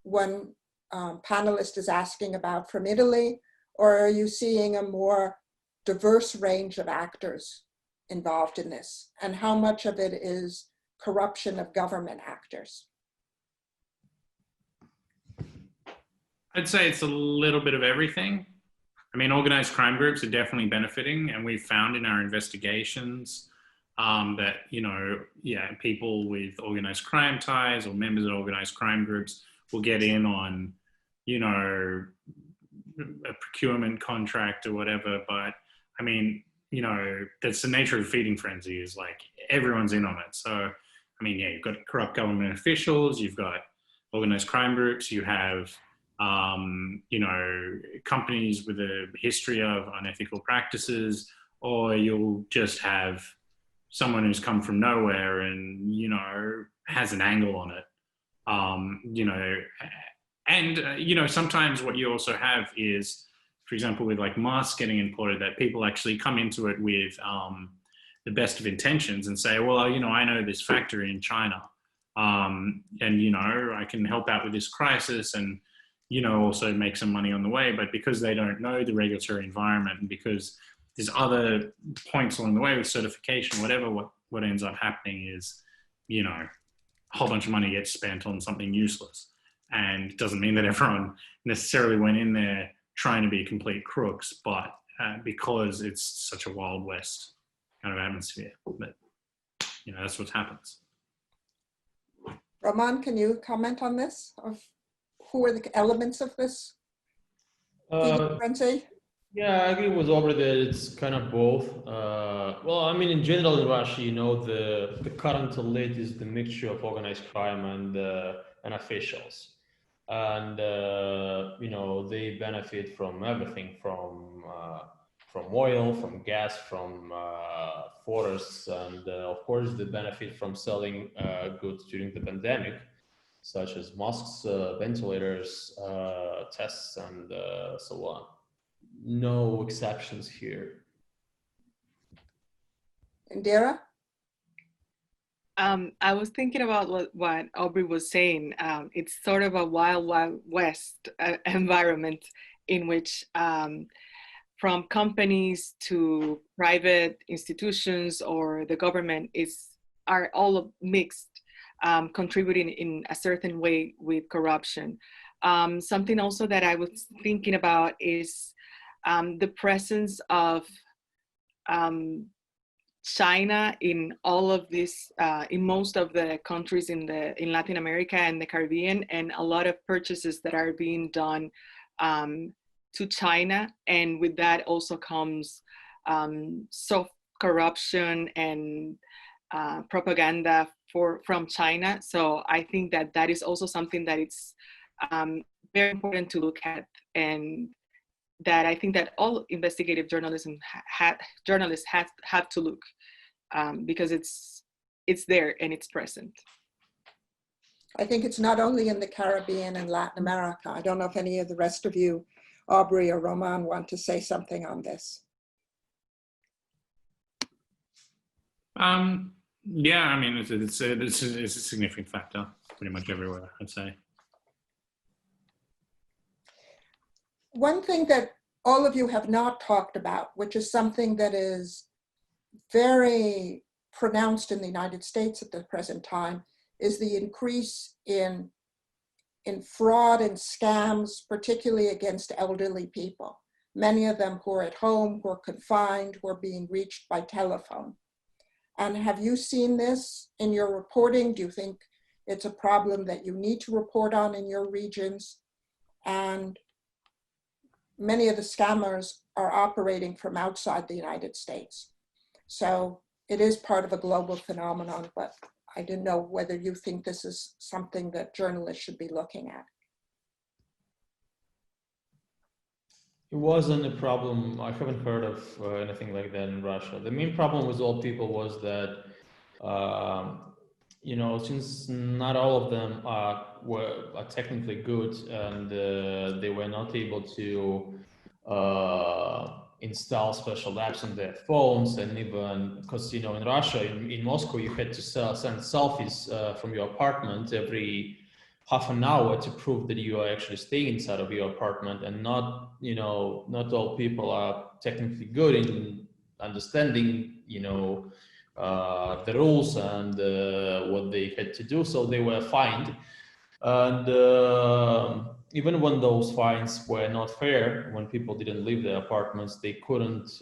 one panelist is asking about from Italy? Or are you seeing a more diverse range of actors involved in this? And how much of it is corruption of government actors? I'd say it's a little bit of everything. I mean, organized crime groups are definitely benefiting, and we've found in our investigations that, people with organized crime ties or members of organized crime groups will get in on, a procurement contract or whatever. But I mean, that's the nature of feeding frenzy, is like everyone's in on it. So, I mean, you've got corrupt government officials, you've got organized crime groups, you have, companies with a history of unethical practices, or you'll just have someone who's come from nowhere and, has an angle on it. Sometimes what you also have is, for example, with like masks getting imported, that people actually come into it with the best of intentions and say, well, I know this factory in China, and, I can help out with this crisis and, also make some money on the way. But because they don't know the regulatory environment, and because there's other points along the way with certification, whatever, what ends up happening is, a whole bunch of money gets spent on something useless. And it doesn't mean that everyone necessarily went in there trying to be complete crooks, but because it's such a Wild West kind of atmosphere. But, that's what happens. Roman, can you comment on this? Who are the elements of this feeding frenzy? Yeah, I agree with Aubrey that it's kind of both. Well, I mean, in general in Russia, the current elite is the mixture of organized crime and officials. And, they benefit from everything from oil, from gas, from forests, and of course, they benefit from selling goods during the pandemic, such as masks, ventilators, tests, and so on. No exceptions here. Indhira? I was thinking about what Aubrey was saying. It's sort of a wild, wild west environment in which from companies to private institutions or the government are all mixed, contributing in a certain way with corruption. Something also that I was thinking about is the presence of China in all of this, in most of the countries in Latin America and the Caribbean, and a lot of purchases that are being done to China, and with that also comes soft corruption and propaganda from China. So I think that is also something that it's very important to look at, and that I think that all investigative journalism journalists have to look, because it's there and it's present. I think it's not only in the Caribbean and Latin America. I don't know if any of the rest of you, Aubrey or Roman, want to say something on this. Yeah, I mean, it's a significant factor pretty much everywhere, I'd say. One thing that all of you have not talked about, which is something that is very pronounced in the United States at the present time, is the increase in fraud and scams, particularly against elderly people. Many of them who are at home, who are confined, who are being reached by telephone. And have you seen this in your reporting? Do you think it's a problem that you need to report on in your regions? And many of the scammers are operating from outside the United States. So it is part of a global phenomenon, but I didn't know whether you think this is something that journalists should be looking at. It wasn't a problem. I haven't heard of anything like that in Russia. The main problem with old people was that, you know, since not all of them are technically good, and they were not able to install special apps on their phones, and even because, you know, in Russia, in Moscow, you had to send selfies from your apartment every half an hour to prove that you are actually staying inside of your apartment, and not, you know, not all people are technically good in understanding, you know, the rules and what they had to do, so they were fined. And even when those fines were not fair, when people didn't leave their apartments, they couldn't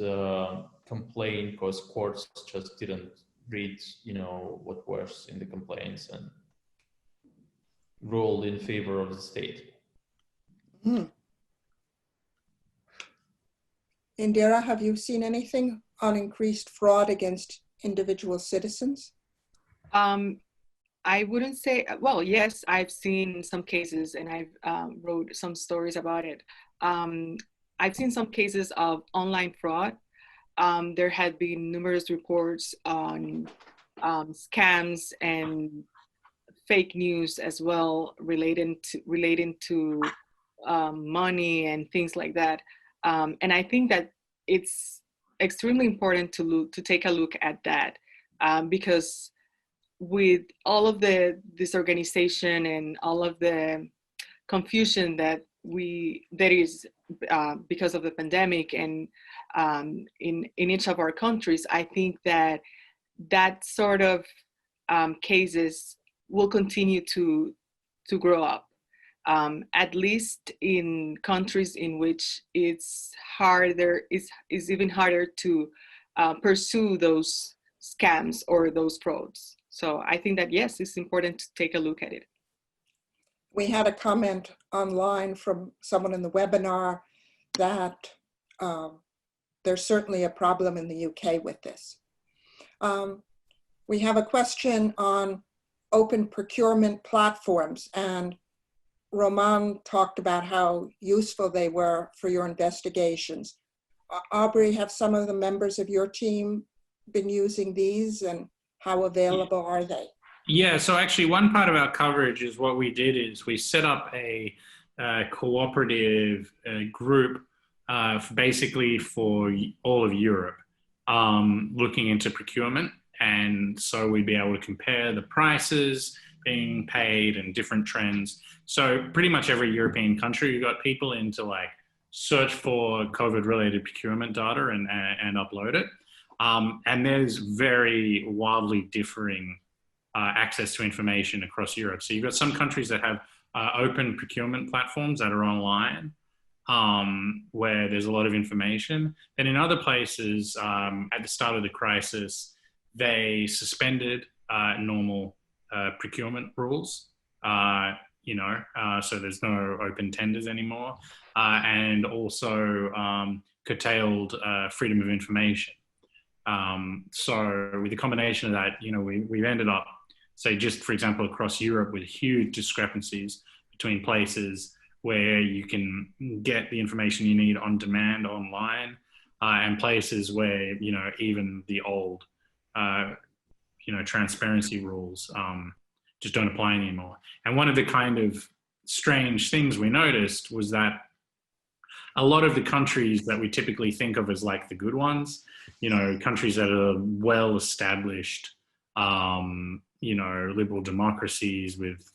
complain because courts just didn't read, you know, what was in the complaints and ruled in favor of the state. Indhira, have you seen anything on increased fraud against individual citizens? I wouldn't say, well, yes, I've seen some cases, and I've wrote some stories about it. I've seen some cases of online fraud. There had been numerous reports on scams and fake news as well, relating to money and things like that. And I think that it's extremely important to take a look at that, because with all of the disorganization and all of the confusion that is because of the pandemic, and in each of our countries, I think that sort of cases will continue to grow up, at least in countries in which it's even harder to pursue those scams or those frauds. So I think that, yes, it's important to take a look at it. We had a comment online from someone in the webinar that there's certainly a problem in the UK with this. We have a question on open procurement platforms, and Roman talked about how useful they were for your investigations. Aubrey, have some of the members of your team been using these, and how available are they? Yeah, so actually one part of our coverage is what we did is we set up a cooperative group basically for all of Europe, looking into procurement. And so we'd be able to compare the prices being paid and different trends. So pretty much every European country, you got people in to like search for COVID-related procurement data and upload it. And there's very wildly differing access to information across Europe. So you've got some countries that have open procurement platforms that are online, where there's a lot of information. And in other places, at the start of the crisis, they suspended normal procurement rules, so there's no open tenders anymore, and also curtailed freedom of information. So with the combination of that, we've ended up, say, just for example, across Europe, with huge discrepancies between places where you can get the information you need on demand online, and places where, even the old, transparency rules just don't apply anymore. And one of the kind of strange things we noticed was that a lot of the countries that we typically think of as like the good ones, countries that are well-established, liberal democracies with,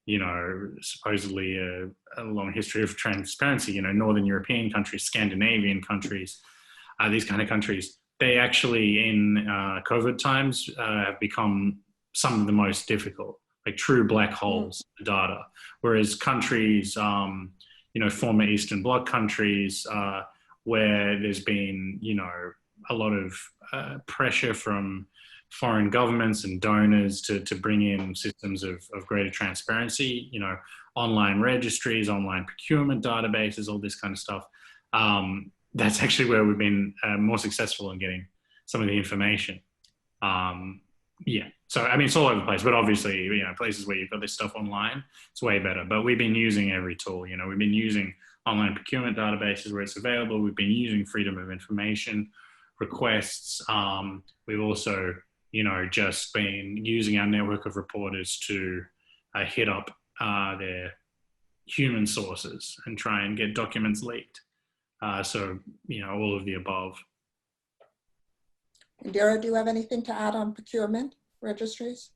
you know, supposedly a long history of transparency, you know, Northern European countries, Scandinavian countries, these kind of countries, they actually in COVID times have become some of the most difficult, like true black holes data. Whereas countries, you know, former Eastern Bloc countries, where there's been, you know, a lot of pressure from foreign governments and donors to bring in systems of greater transparency, you know, online registries, online procurement databases, all this kind of stuff. That's actually where we've been more successful in getting some of the information. Yeah, so I mean, it's all over the place, but obviously, you know, places where you've got this stuff online, it's way better. But we've been using every tool, you know, we've been using online procurement databases where it's available. We've been using freedom of information requests. We've also, you know, just been using our network of reporters to hit up their human sources and try and get documents leaked. So, you know, all of the above. Indhira, do you have anything to add on procurement registries?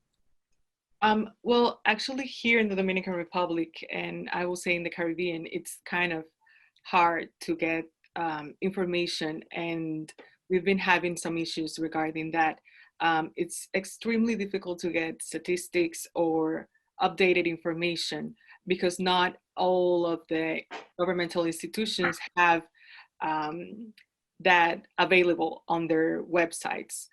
Well, actually here in the Dominican Republic, and I will say in the Caribbean, it's kind of hard to get information, and we've been having some issues regarding that. It's extremely difficult to get statistics or updated information because not all of the governmental institutions have that available on their websites.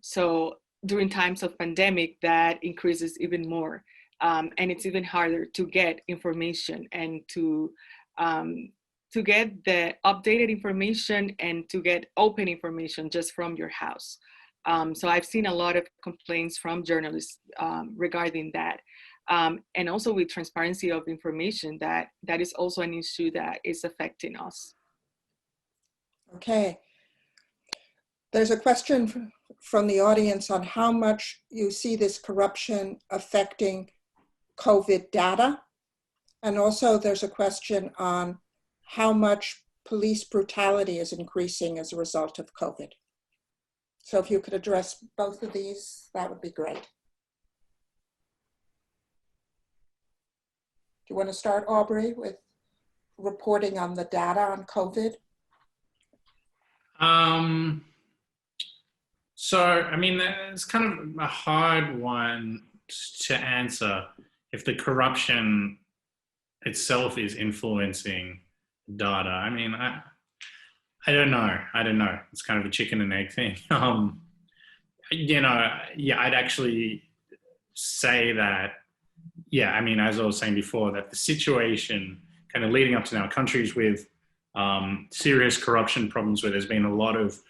So during times of pandemic, that increases even more. And it's even harder to get information and to get the updated information and to get open information just from your house. So I've seen a lot of complaints from journalists regarding that. And also with transparency of information, that is also an issue that is affecting us. Okay. There's a question from the audience on how much you see this corruption affecting COVID data. And also there's a question on how much police brutality is increasing as a result of COVID. So if you could address both of these, that would be great. Do you want to start, Aubrey, with reporting on the data on COVID? So, I mean, it's kind of a hard one to answer if the corruption itself is influencing data. I mean, I don't know. I don't know. It's kind of a chicken and egg thing. You know, yeah, I'd actually say that, yeah, I mean, as I was saying before, that the situation kind of leading up to now, countries with serious corruption problems where there's been a lot of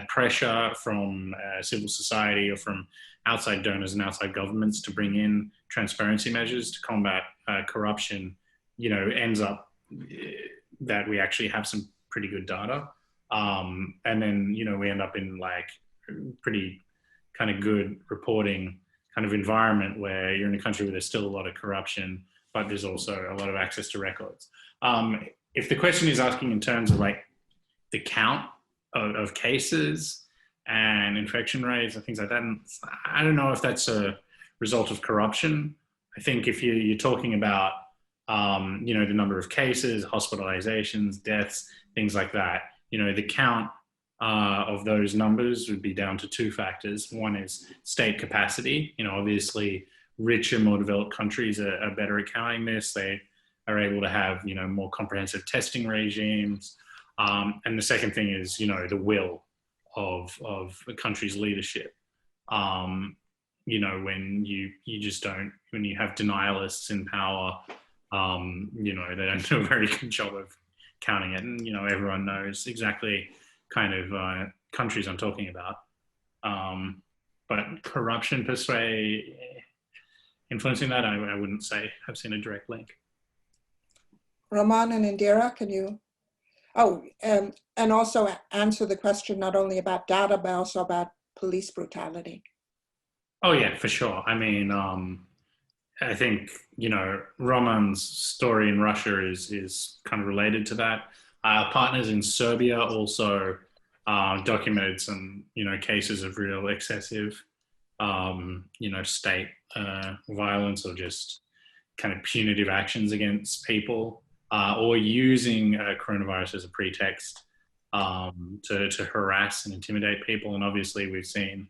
pressure from civil society or from outside donors and outside governments to bring in transparency measures to combat corruption, you know, ends up that we actually have some pretty good data. And then, you know, we end up in like pretty kind of good reporting kind of environment where you're in a country where there's still a lot of corruption, but there's also a lot of access to records. If the question is asking in terms of like the count of cases and infection rates and things like that, and I don't know if that's a result of corruption. I think if you're talking about, you know, the number of cases, hospitalizations, deaths, things like that, you know, the count of those numbers would be down to two factors. One is state capacity. You know, obviously richer, more developed countries are better at counting this. They are able to have, you know, more comprehensive testing regimes. And the second thing is, you know, the will of the country's leadership. You know, when you just don't, when you have denialists in power, you know, they don't do a very good job of counting it. And, you know, everyone knows exactly kind of countries I'm talking about. But corruption per se, influencing that, I wouldn't say I've seen a direct link. Roman and Indhira, can you? Oh, and also answer the question not only about data, but also about police brutality. Oh yeah, for sure. I mean, I think, you know, Roman's story in Russia is kind of related to that. Partners in Serbia also documented some, you know, cases of real excessive, you know, state violence or just kind of punitive actions against people, or using coronavirus as a pretext to harass and intimidate people. And obviously we've seen,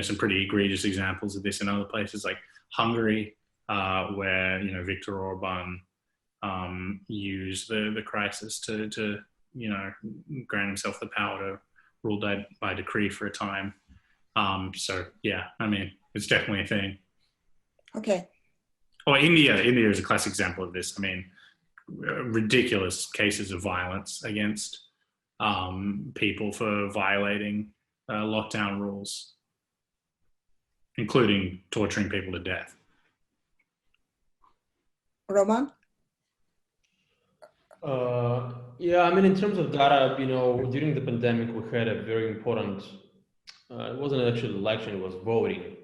some pretty egregious examples of this in other places like Hungary, where, Viktor Orban used the crisis to grant himself the power to rule by decree for a time. So yeah, I mean, it's definitely a thing. Okay. Or India is a classic example of this. I mean, ridiculous cases of violence against people for violating lockdown rules, including torturing people to death. Roman? Yeah, I mean, in terms of data, during the pandemic, we had a very important, it wasn't actually an election, it was voting.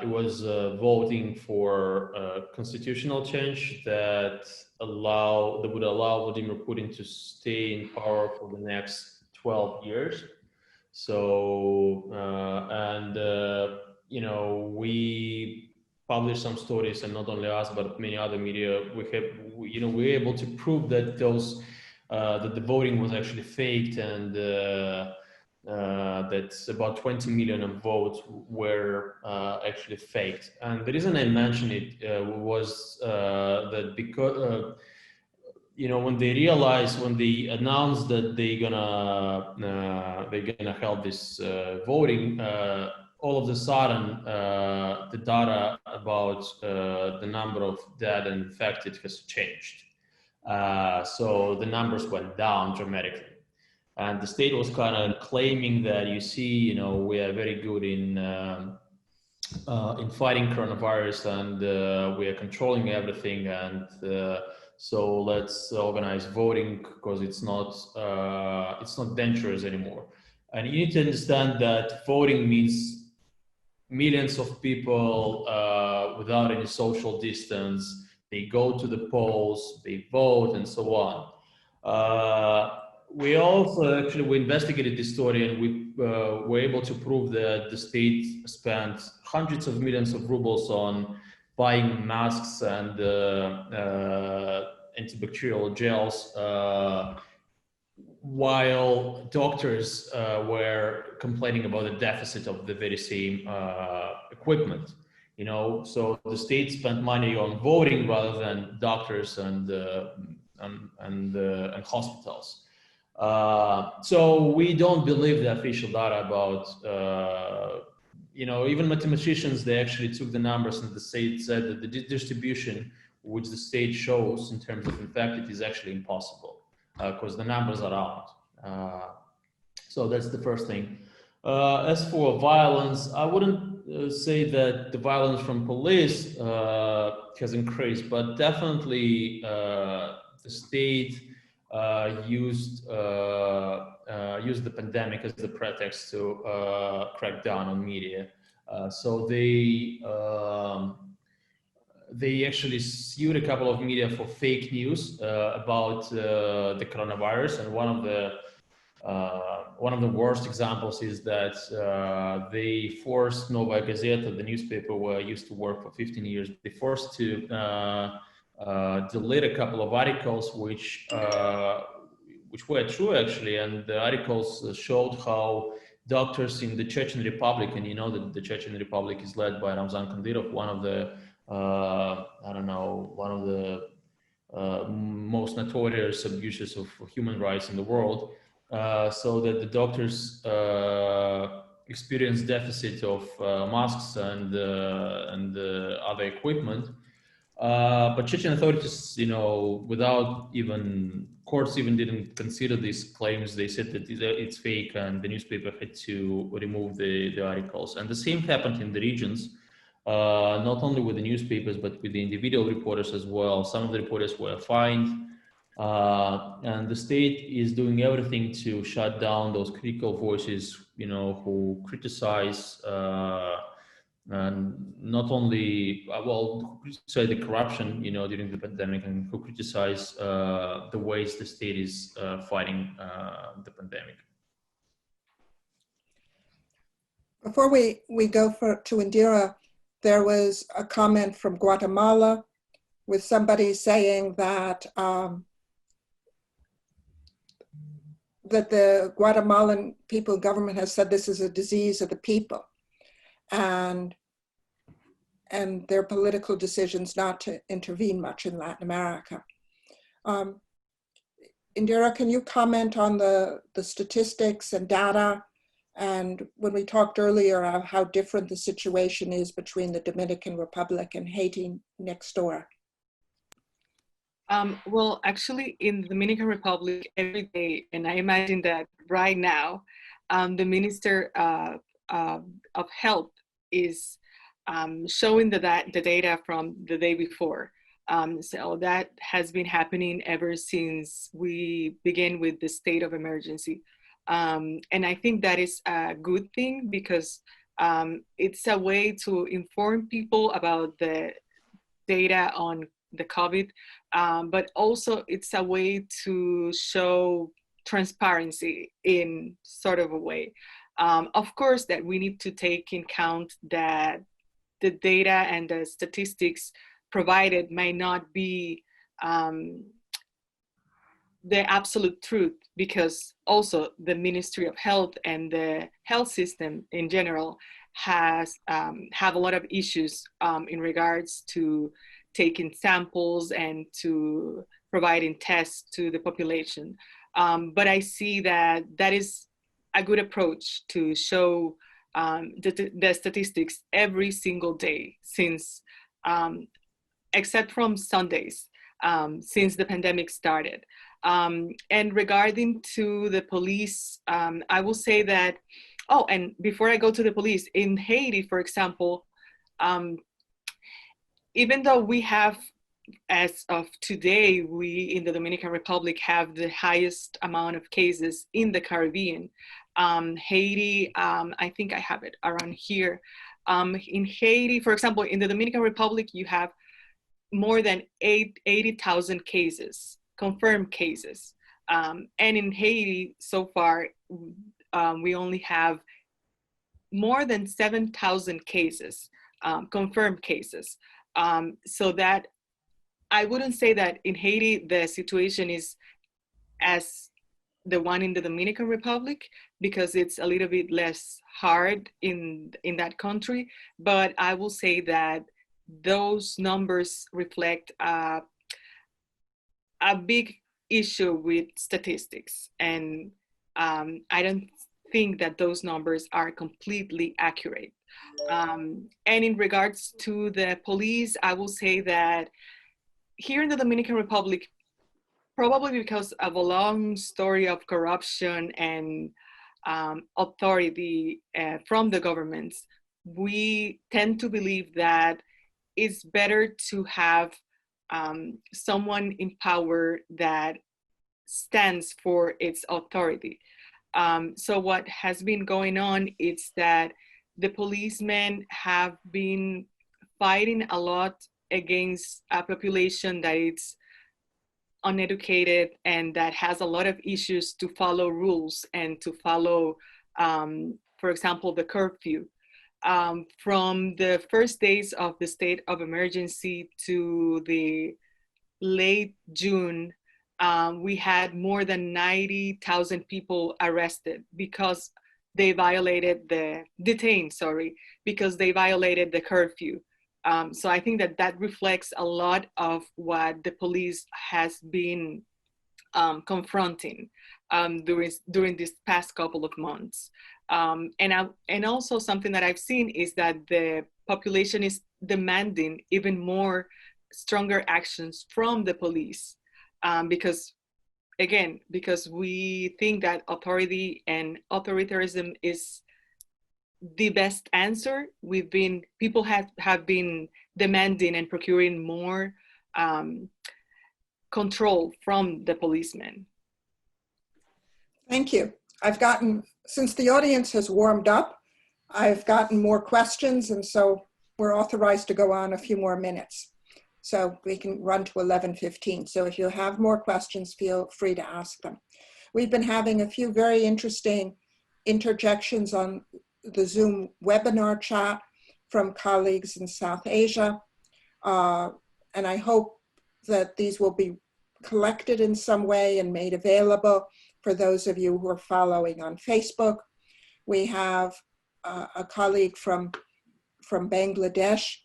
It was voting for constitutional change that would allow Vladimir Putin to stay in power for the next 12 years. So, we published some stories, and not only us, but many other media. We were able to prove that that the voting was actually faked, and that about 20 million of votes were actually faked. And the reason I mentioned it was that because when they announced that they're gonna hold this voting, all of a sudden the data about the number of dead and infected has changed. So the numbers went down dramatically. And the state was kind of claiming that, we are very good in fighting coronavirus, and we are controlling everything, and so let's organize voting because it's not dangerous anymore. And you need to understand that voting means millions of people without any social distance. They go to the polls, they vote, and so on. We also we investigated this story, and we were able to prove that the state spent hundreds of millions of rubles on buying masks and antibacterial gels, while doctors were complaining about the deficit of the very same equipment. So the state spent money on voting rather than doctors and hospitals. So we don't believe the official data about, even mathematicians, they actually took the numbers, and the state said that the distribution which the state shows in terms of infected is actually impossible because the numbers are out. So that's the first thing. As for violence, I wouldn't say that the violence from police has increased, but definitely the state used the pandemic as the pretext to crack down on media. So they actually sued a couple of media for fake news about the coronavirus, and one of the worst examples is that they forced Novaya Gazeta, the newspaper where I used to work for 15 years, they forced to delete a couple of articles which were true actually, and the articles showed how doctors in the Chechen Republic, and that the Chechen Republic is led by Ramzan Kadyrov, one of the most notorious abusers of human rights in the world, so that the doctors experienced deficit of masks and other equipment. But Chechen authorities, without courts even didn't consider these claims. They said that it's fake, and the newspaper had to remove the articles. And the same happened in the regions, not only with the newspapers, but with the individual reporters as well. Some of the reporters were fined, and the state is doing everything to shut down those critical voices, who criticize and not only who criticize the corruption, during the pandemic, and who criticize the ways the state is fighting the pandemic. Before we go to Indhira, there was a comment from Guatemala with somebody saying that that the Guatemalan people government has said this is a disease of the people, and their political decisions not to intervene much in Latin America. Indhira, can you comment on the statistics and data? And when we talked earlier of how different the situation is between the Dominican Republic and Haiti next door. Well, actually, in the Dominican Republic, every day, and I imagine that right now, the Minister of Health is showing the data from the day before. So that has been happening ever since we began with the state of emergency. And I think that is a good thing because it's a way to inform people about the data on the COVID, but also it's a way to show transparency in sort of a way. Of course, that we need to take in account that the data and the statistics provided might not be the absolute truth, because also the Ministry of Health and the health system in general have a lot of issues in regards to taking samples and to providing tests to the population. But I see that that is a good approach to show the statistics every single day since, except from Sundays, since the pandemic started. And regarding to the police, I will say that, oh, and before I go to the police, in Haiti, for example, even though we have, as of today, we in the Dominican Republic have the highest amount of cases in the Caribbean. Haiti, I think I have it around here. In Haiti, for example, in the Dominican Republic, you have more than 80,000 cases, confirmed cases. And in Haiti, so far, we only have more than 7,000 cases, confirmed cases. So that I wouldn't say that in Haiti, the situation is as the one in the Dominican Republic, because it's a little bit less hard in that country. But I will say that those numbers reflect a big issue with statistics. And I don't think that those numbers are completely accurate. And in regards to the police, I will say that here in the Dominican Republic, probably because of a long story of corruption and authority from the governments, we tend to believe that it's better to have someone in power that stands for its authority. So what has been going on is that the policemen have been fighting a lot against a population that is uneducated and that has a lot of issues to follow rules and to follow, for example, the curfew. From the first days of the state of emergency to the late June, we had more than 90,000 people arrested because they violated because they violated the curfew. So I think that that reflects a lot of what the police has been confronting during this past couple of months. And also something that I've seen is that the population is demanding even more stronger actions from the police, because we think that authority and authoritarianism is the best answer. People have been demanding and procuring more control from the policemen. Thank you. Since the audience has warmed up, I've gotten more questions, and so we're authorized to go on a few more minutes. So we can run to 11:15. So if you have more questions, feel free to ask them. We've been having a few very interesting interjections on the Zoom webinar chat from colleagues in South Asia. And I hope that these will be collected in some way and made available for those of you who are following on Facebook. We have a colleague from Bangladesh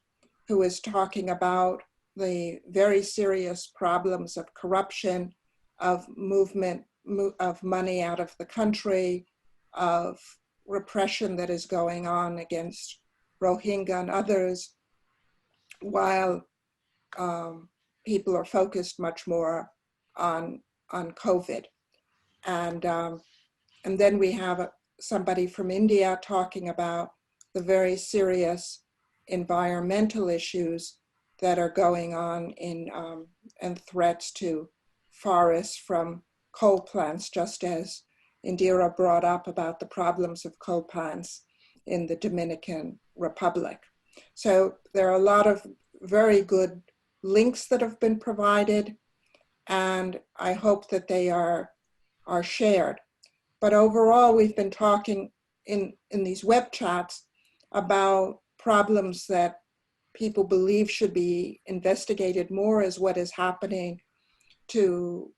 who is talking about the very serious problems of corruption, of movement of money out of the country, of repression that is going on against Rohingya and others, while people are focused much more on COVID. And then we have somebody from India talking about the very serious environmental issues that are going on and threats to forests from coal plants, just as Indhira brought up about the problems of coal plants in the Dominican Republic. So there are a lot of very good links that have been provided, and I hope that they are shared. But overall, we've been talking in these web chats about problems that people believe should be investigated more, as what is happening to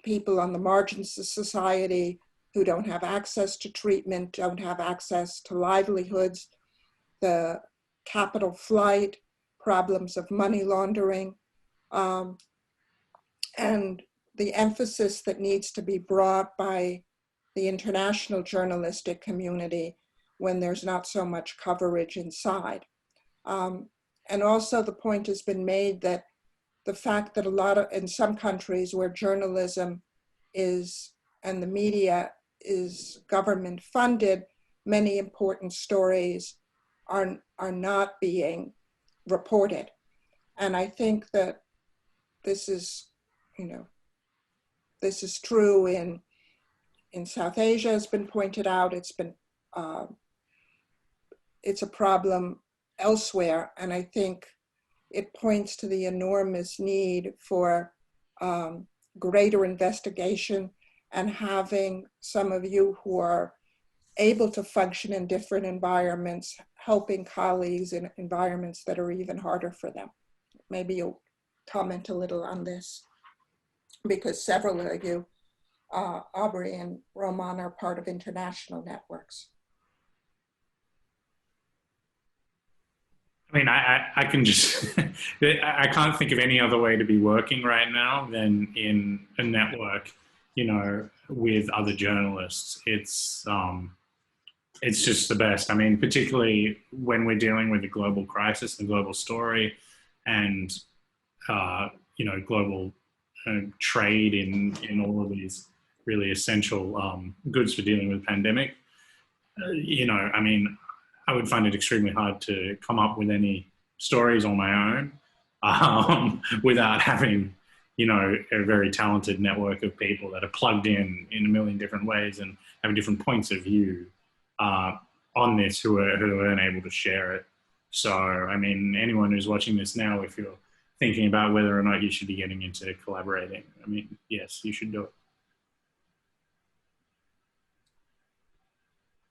people on the margins of society who don't have access to treatment, don't have access to livelihoods, the capital flight, problems of money laundering, and the emphasis that needs to be brought by the international journalistic community when there's not so much coverage inside. And also the point has been made that the fact that in some countries where journalism is, and the media is government funded, many important stories are not being reported. And I think that this is, this is true in South Asia, has been pointed out. It's a problem elsewhere, and I think it points to the enormous need for greater investigation and having some of you who are able to function in different environments, helping colleagues in environments that are even harder for them. Maybe you'll comment a little on this, because several of you, Aubrey and Roman, are part of international networks. I mean, I can just, I can't think of any other way to be working right now than in a network, with other journalists. It's just the best. I mean, particularly when we're dealing with a global crisis, the global story, and, global trade in all of these really essential goods for dealing with the pandemic. I mean, I would find it extremely hard to come up with any stories on my own without having, a very talented network of people that are plugged in a million different ways and have different points of view on this who are unable to share it. So, I mean, anyone who's watching this now, if you're thinking about whether or not you should be getting into collaborating, I mean, yes, you should do it.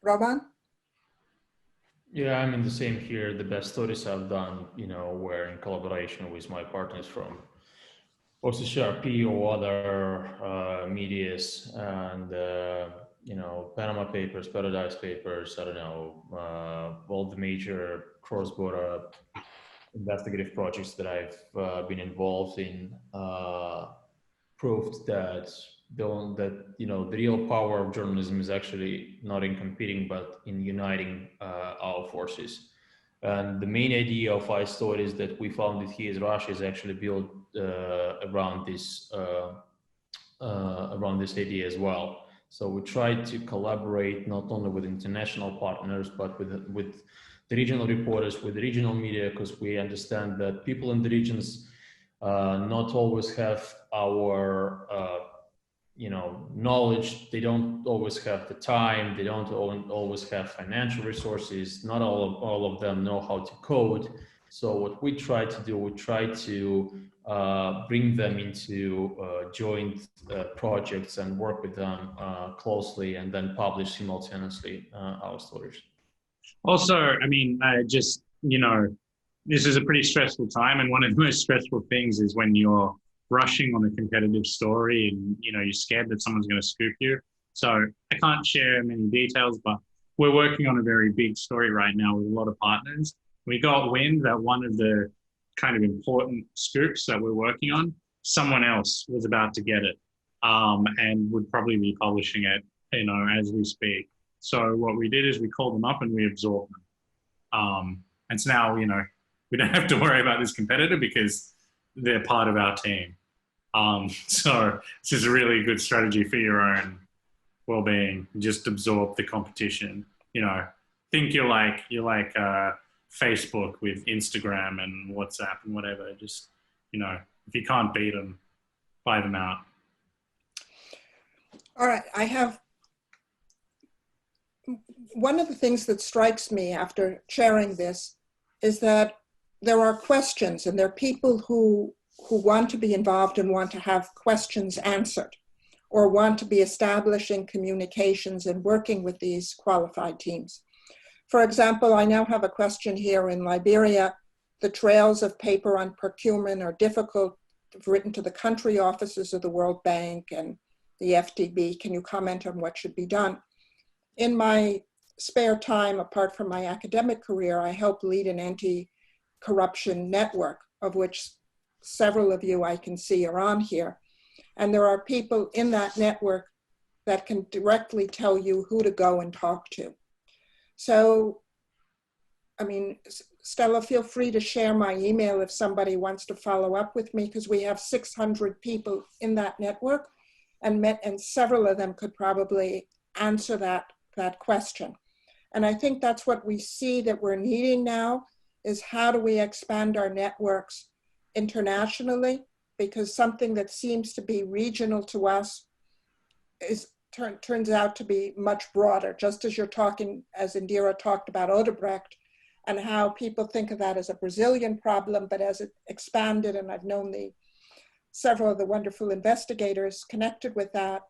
Roman? Yeah, I mean, the same here. The best stories I've done, were in collaboration with my partners from OCCRP or other medias, and, Panama Papers, Paradise Papers, I don't know, all the major cross-border investigative projects that I've been involved in proved that the real power of journalism is actually not in competing, but in uniting our forces. And the main idea of IStories that we founded here in Russia is actually built around this idea as well. So we try to collaborate not only with international partners, but with the regional reporters, with the regional media, because we understand that people in the regions not always have our knowledge. They don't always have the time. They don't always have financial resources. Not all of them know how to code. So what we try to do, we try to bring them into joint projects and work with them closely, and then publish simultaneously our stories. Also, I mean, this is a pretty stressful time, and one of the most stressful things is when you're rushing on a competitive story and, you know, you're scared that someone's going to scoop you. So I can't share many details, but we're working on a very big story right now with a lot of partners. We got wind that one of the kind of important scoops that we're working on, someone else was about to get it, and would probably be publishing it, you know, as we speak. So what we did is we called them up and we absorbed them. And so now, you know, we don't have to worry about this competitor because they're part of our team. So this is a really good strategy for your own well-being. Just absorb the competition. You know, think you're like Facebook with Instagram and WhatsApp and whatever. Just, you know, if you can't beat them, buy them out. All right, I have one of the things that strikes me after sharing this is that there are questions and there are people who want to be involved and want to have questions answered or want to be establishing communications and working with these qualified teams. For example, I now have a question here in Liberia. The trails of paper on procurement are difficult, written to the country offices of the World Bank and the FDB. Can you comment on what should be done? In my spare time, apart from my academic career, I help lead an anti-corruption network, of which several of you I can see are on here. And there are people in that network that can directly tell you who to go and talk to. So, I mean, Stella, feel free to share my email if somebody wants to follow up with me, because we have 600 people in that network, and several of them could probably answer that question. And I think that's what we see that we're needing now, is how do we expand our networks internationally? Because something that seems to be regional to us turns out to be much broader, just as you're talking, as Indhira talked about Odebrecht, and how people think of that as a Brazilian problem, but as it expanded, and I've known several of the wonderful investigators connected with that,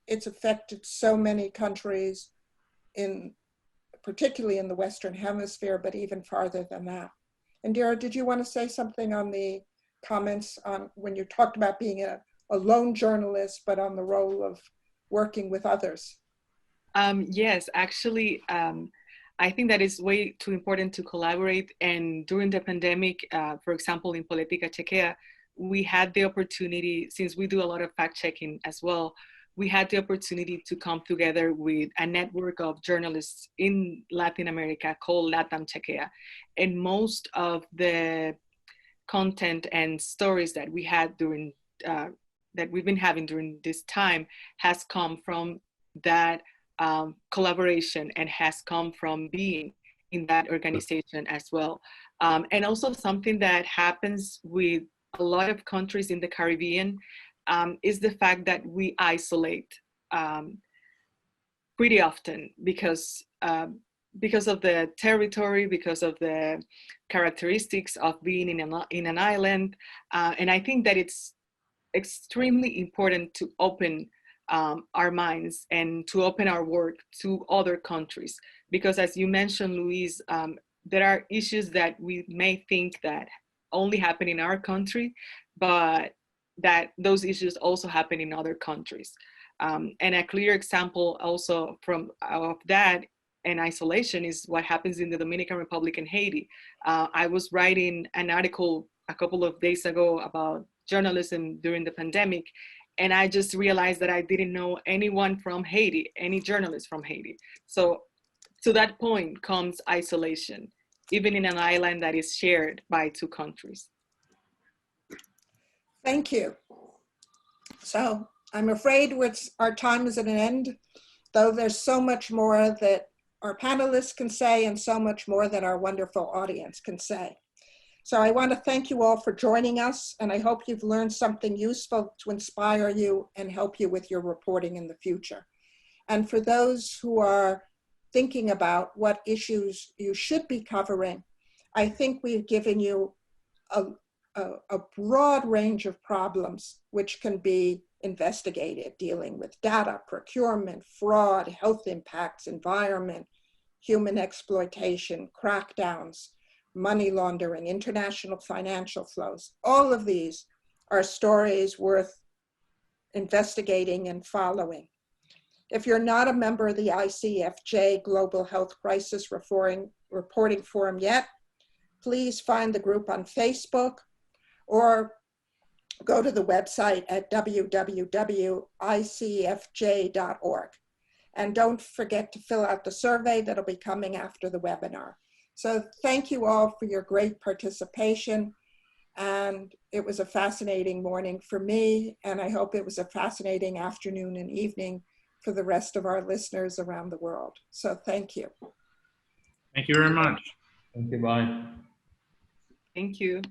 it's affected so many countries, particularly in the Western Hemisphere, but even farther than that. Indhira, did you want to say something on the comments on when you talked about being a lone journalist, but on the role of working with others? Yes, actually, I think that is way too important to collaborate. And during the pandemic, for example, in Politica Chequea, we had the opportunity, since we do a lot of fact checking as well, we had the opportunity to come together with a network of journalists in Latin America called Latam Chequea. And most of the content and stories that we had during, that we've been having during this time has come from that collaboration and has come from being in that organization as well. And also something that happens with a lot of countries in the Caribbean is the fact that we isolate pretty often because of the territory, because of the characteristics of being in an island. And I think that it's extremely important to open our minds and to open our work to other countries. Because as you mentioned, Louise, there are issues that we may think that only happen in our country, but that those issues also happen in other countries. And a clear example also of that and isolation is what happens in the Dominican Republic and Haiti. I was writing an article a couple of days ago about journalism during the pandemic, and I just realized that I didn't know anyone from Haiti, any journalist from Haiti. So to that point comes isolation, even in an island that is shared by two countries. Thank you. So I'm afraid our time is at an end, though there's so much more that our panelists can say and so much more that our wonderful audience can say. So I want to thank you all for joining us, and I hope you've learned something useful to inspire you and help you with your reporting in the future. And for those who are thinking about what issues you should be covering, I think we've given you a broad range of problems which can be investigated, dealing with data, procurement, fraud, health impacts, environment, human exploitation, crackdowns, money laundering, international financial flows. All of these are stories worth investigating and following. If you're not a member of the ICFJ Global Health Crisis Reporting Forum yet, please find the group on Facebook or go to the website at www.icfj.org. And don't forget to fill out the survey that'll be coming after the webinar. So thank you all for your great participation. And it was a fascinating morning for me, and I hope it was a fascinating afternoon and evening for the rest of our listeners around the world. So thank you. Thank you very much. Thank you, bye. Thank you.